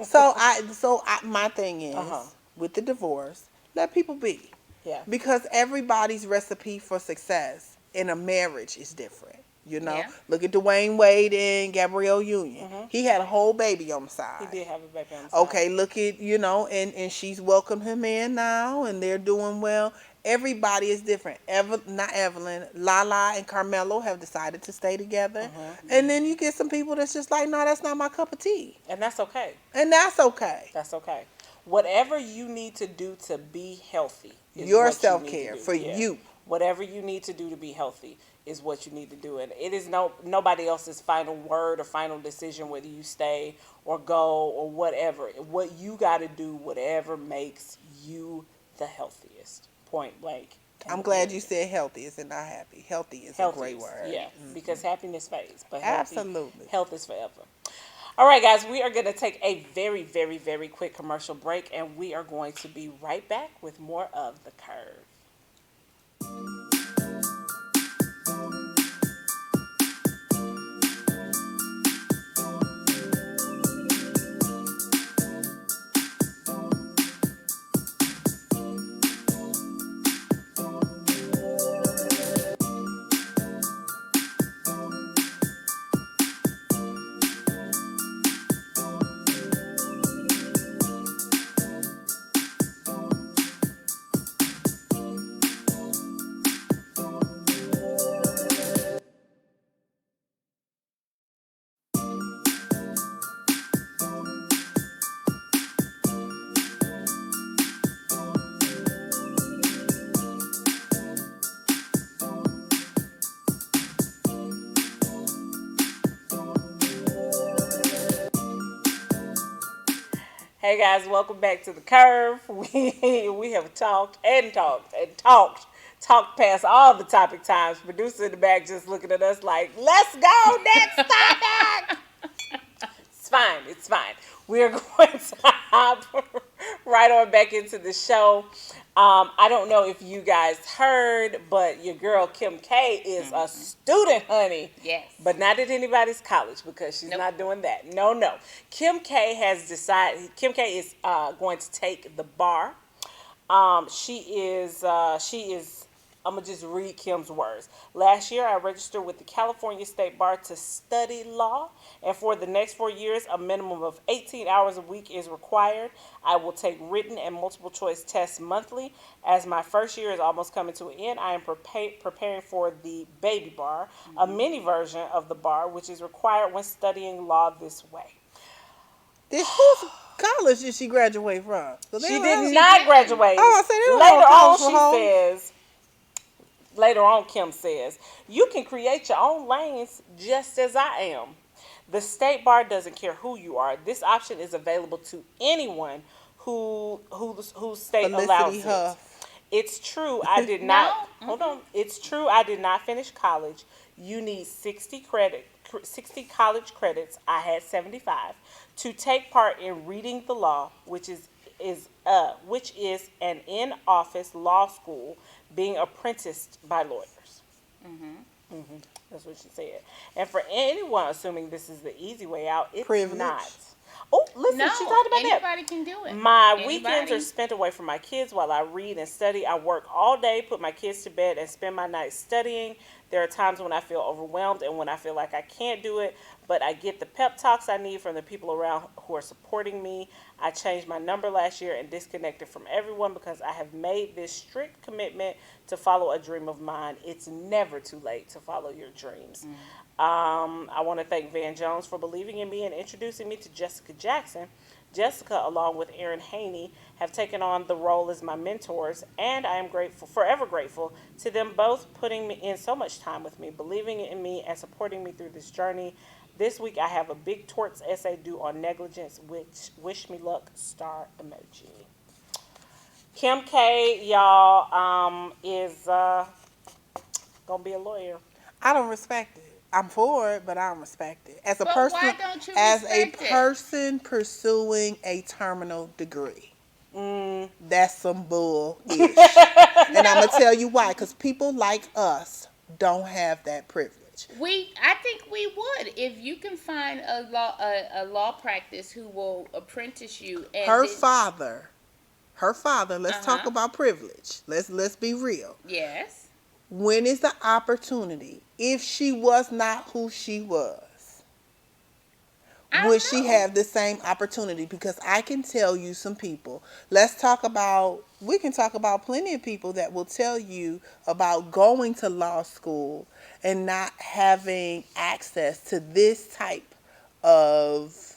So my thing is with the divorce, let people be. Yeah. Because everybody's recipe for success in a marriage is different. Yeah. Look at Dwayne Wade and Gabrielle Union. He had a whole baby on the side. He did have a baby on the side. Okay, look at, and she's welcomed him in now and they're doing well. Everybody is different. Not Evelyn, Lala and Carmelo have decided to stay together. And then you get some people that's just like, no, that's not my cup of tea. And that's okay. That's okay. Whatever you need to do to be healthy is your self-care for you. Whatever you need to do to be healthy is what you need to do. And it is nobody else's final word or final decision whether you stay or go or whatever. What you got to do, whatever makes you the healthiest. Point blank. I'm glad you said healthiest and not happy. Healthy is a great word. Yeah, because happiness fades. But absolutely. Health is forever. All right, guys, we are going to take a very, very, very quick commercial break, and we are going to be right back with more of The Curve. Hey guys, welcome back to The Curve. We have talked past all the topic times. Producer in the back just looking at us like, let's go, next topic. It's fine. We're going to hop right on back into the show. I don't know if you guys heard, but your girl Kim K is a student, honey. Yes. But not at anybody's college because she's Nope. not doing that. No, no. Kim K has decided. Kim K is going to take the bar. She is. She is. I'm gonna just read Kim's words. Last year, I registered with the California State Bar to study law, and for the next 4 years, a minimum of 18 hours a week is required. I will take written and multiple choice tests monthly. As my first year is almost coming to an end, I am preparing for the baby bar, a mini version of the bar, which is required when studying law this way. Whose college did she graduate from? She did not graduate. Oh, I said they don't Later have college on, for she hoes. says. Later on, Kim says, you can create your own lanes just as I am. The state bar doesn't care who you are. This option is available to anyone whose state allows Felicity it. Huff. It's true. I did not. No. Hold on. It's true. I did not finish college. You need 60 college credits. I had 75 to take part in reading the law, which is an in-office law school being apprenticed by lawyers. That's what she said. And for anyone assuming this is the easy way out, it's Privilege. not. Oh, listen, No. she talked about that. Anybody can do it. My Anybody. weekends are spent away from my kids while I read and study. I work all day, put my kids to bed, and spend my nights studying. There are times when I feel overwhelmed and when I feel like I can't do it, but I get the pep talks I need from the people around who are supporting me. I changed my number last year and disconnected from everyone because I have made this strict commitment to follow a dream of mine. It's never too late to follow your dreams. I want to thank Van Jones for believing in me and introducing me to Jessica Jackson. Jessica, along with Erin Haney, have taken on the role as my mentors, and I am forever grateful to them both putting me in so much time with me, believing in me, and supporting me through this journey. This week, I have a big torts essay due on negligence, which wish me luck, star emoji. Kim K, y'all, is gonna be a lawyer. I don't respect it. I'm for it, but I don't respect it. As a But person, why don't you as a respect it? person pursuing a terminal degree, Mm. that's some bull-ish. And I'm gonna tell you why. Because people like us don't have that privilege. I think we would if you can find a law practice who will apprentice you. And Her then- father. Let's talk Uh-huh. about privilege. Let's be real. Yes. When is the opportunity? If she was not who she was, I don't would she know. have the same opportunity? Because I can tell you some people. We can talk about plenty of people that will tell you about going to law school and not having access to this type of.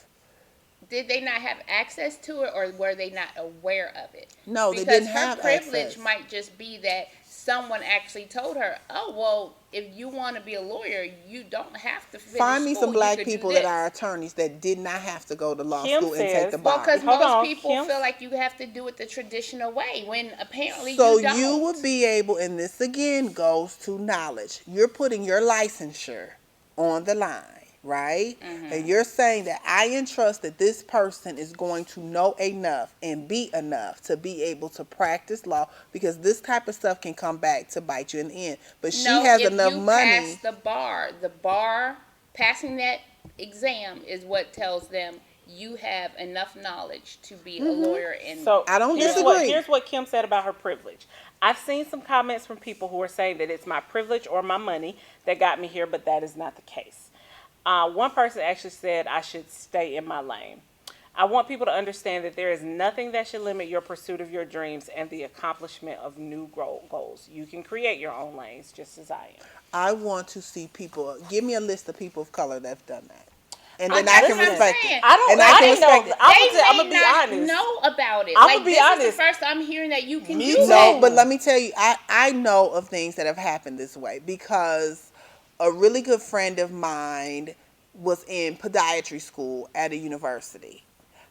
Did they not have access to it, or were they not aware of it? No, they Because didn't her have privilege access. might just be that someone actually told her, "Oh, well, if you want to be a lawyer, you don't have to finish Find me school. some You black could do people this." that are attorneys that did not have to go to law Kim school and says- take the Well, bar. because Hold most on, people Kim. feel like you have to do it the traditional way, when apparently So you don't. you would be able, and this again goes to knowledge. You're putting your licensure on the line, right? Mm-hmm. And you're saying that I entrust that this person is going to know enough and be enough to be able to practice law, because this type of stuff can come back to bite you in the end. But she No, has if enough you money. pass the bar, passing that exam is what tells them you have enough knowledge to be a lawyer. And So I don't here's disagree. Here's what Kim said about her privilege. I've seen some comments from people who are saying that it's my privilege or my money that got me here, but that is not the case. One person actually said I should stay in my lane. I want people to understand that there is nothing that should limit your pursuit of your dreams and the accomplishment of new goals. You can create your own lanes just as I am. I want to see people. Give me a list of people of color that've done that, and then That's I can what I'm respect saying. it. I don't. And I I can didn't know. respect it. I'm gonna They be may not honest. know about it. I'ma Like, be this honest. is the first I'm hearing that you can Me do too. No, that. but let me tell you, I know of things that have happened this way, because a really good friend of mine was in podiatry school at a university.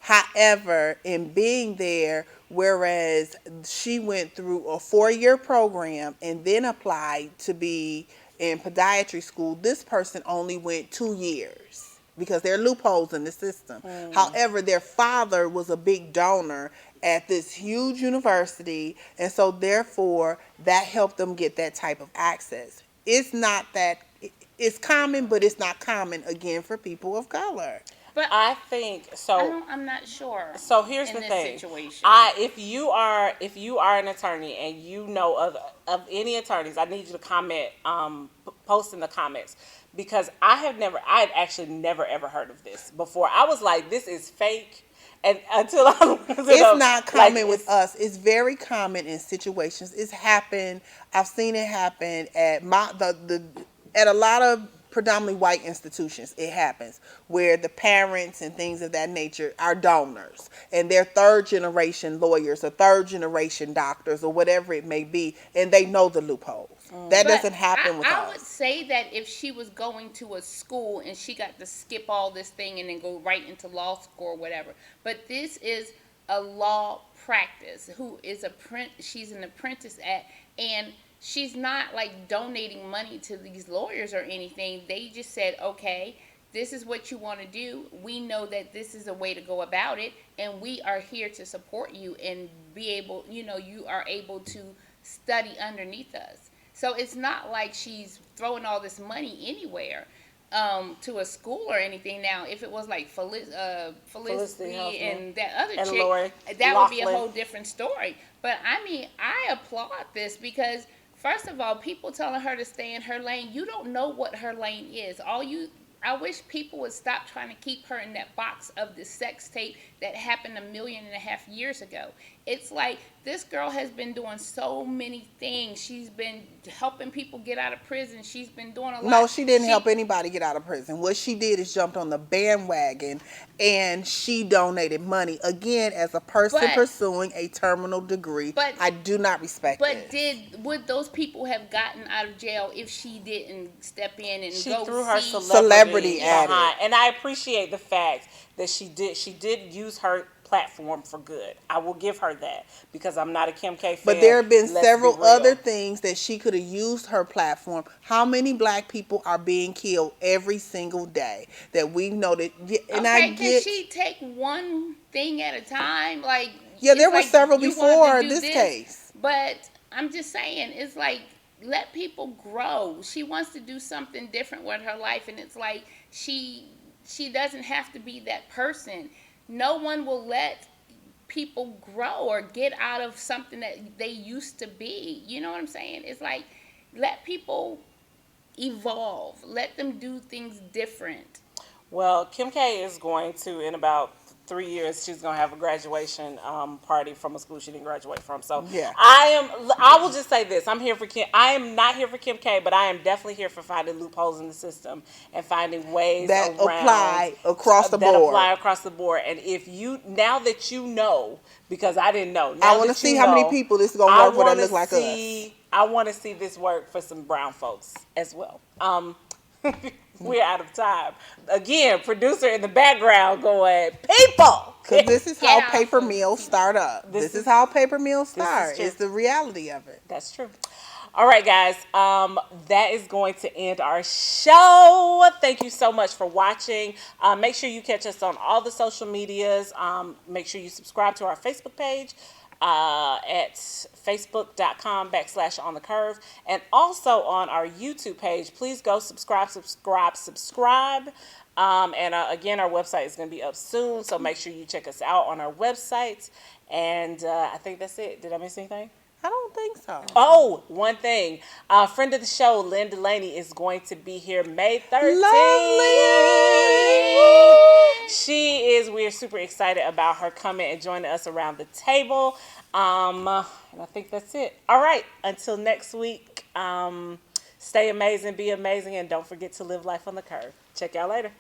However, in being there, whereas she went through a 4-year program and then applied to be in podiatry school, this person only went 2 years because there are loopholes in the system. However, their father was a big donor at this huge university, and so therefore that helped them get that type of access. It's not that it's common, but it's not common again for people of color. But I think so. I'm not sure. So here's in the this thing. situation. If you are an attorney and you know of any attorneys, I need you to comment, post in the comments, because I had actually never ever heard of this before. I was like, this is fake, and until I looked it It's up, not like, common with us. It's very common in situations. It's happened. I've seen it happen at at a lot of predominantly white institutions. It happens where the parents and things of that nature are donors, and they're third generation lawyers or third generation doctors or whatever it may be, and they know the loopholes. That But doesn't happen with I would us. say that if she was going to a school and she got to skip all this thing and then go right into law school or whatever. But this is a law practice who is she's an apprentice at, and she's not like donating money to these lawyers or anything. They just said, okay, this is what you want to do. We know that this is a way to go about it, and we are here to support you and be able, you are able to study underneath us. So it's not like she's throwing all this money anywhere to a school or anything. Now, if it was like Felicity and that other and chick, Lori that would be a Loughlin. whole different story. But I mean, I applaud this because first of all, people telling her to stay in her lane. You don't know what her lane is. I wish people would stop trying to keep her in that box of the sex tape that happened 1.5 million years ago. It's like this girl has been doing so many things. She's been helping people get out of prison. She's been doing a lot. No, she didn't help anybody get out of prison. What she did is jumped on the bandwagon and she donated money again as a person pursuing a terminal degree. But I do not respect But this. would those people have gotten out of jail if she didn't step in and She go threw her see celebrity at behind, it. and I appreciate the fact that she did use her platform for good. I will give her that because I'm not a Kim K fan. But there have been Let's several be real. other things that she could have used her platform. How many black people are being killed every single day that we know that? And okay, can she take one thing at a time? Like, yeah, it's there were like several you wanted before to do this case. But I'm just saying, it's like, let people grow. She wants to do something different with her life, and it's like she doesn't have to be that person. No one will let people grow or get out of something that they used to be. You know what I'm saying? It's like, let people evolve. Let them do things different. Well, Kim K is going to, in about 3 years, she's going to have a graduation party from a school she didn't graduate from. So yeah, I will just say this. I'm here for Kim. I am not here for Kim K, but I am definitely here for finding loopholes in the system and finding ways that around, apply across the board. That apply across the board. And if you, now that you know, because I didn't know. I want to see how many people this is going to work for that look like us. I want to see this work for some brown folks as well. We're out of time. Again, producer in the background going, people! Because this is how Yeah. paper mills start up. This is how paper mills start. true. It's the reality of it. That's true. All right, guys. That is going to end our show. Thank you so much for watching. Make sure you catch us on all the social medias. Make sure you subscribe to our Facebook page at facebook.com/onthecurve, and also on our YouTube page. Please go subscribe. And again, our website is going to be up soon, so make sure you check us out on our website. And I think that's it. Did I miss anything? I don't think so. Oh, one thing. Friend of the show, Lynn Delaney, is going to be here May 13th. Lovely. We're super excited about her coming and joining us around the table. And I think that's it. All right. Until next week, stay amazing, be amazing, and don't forget to live life on the curve. Check y'all later.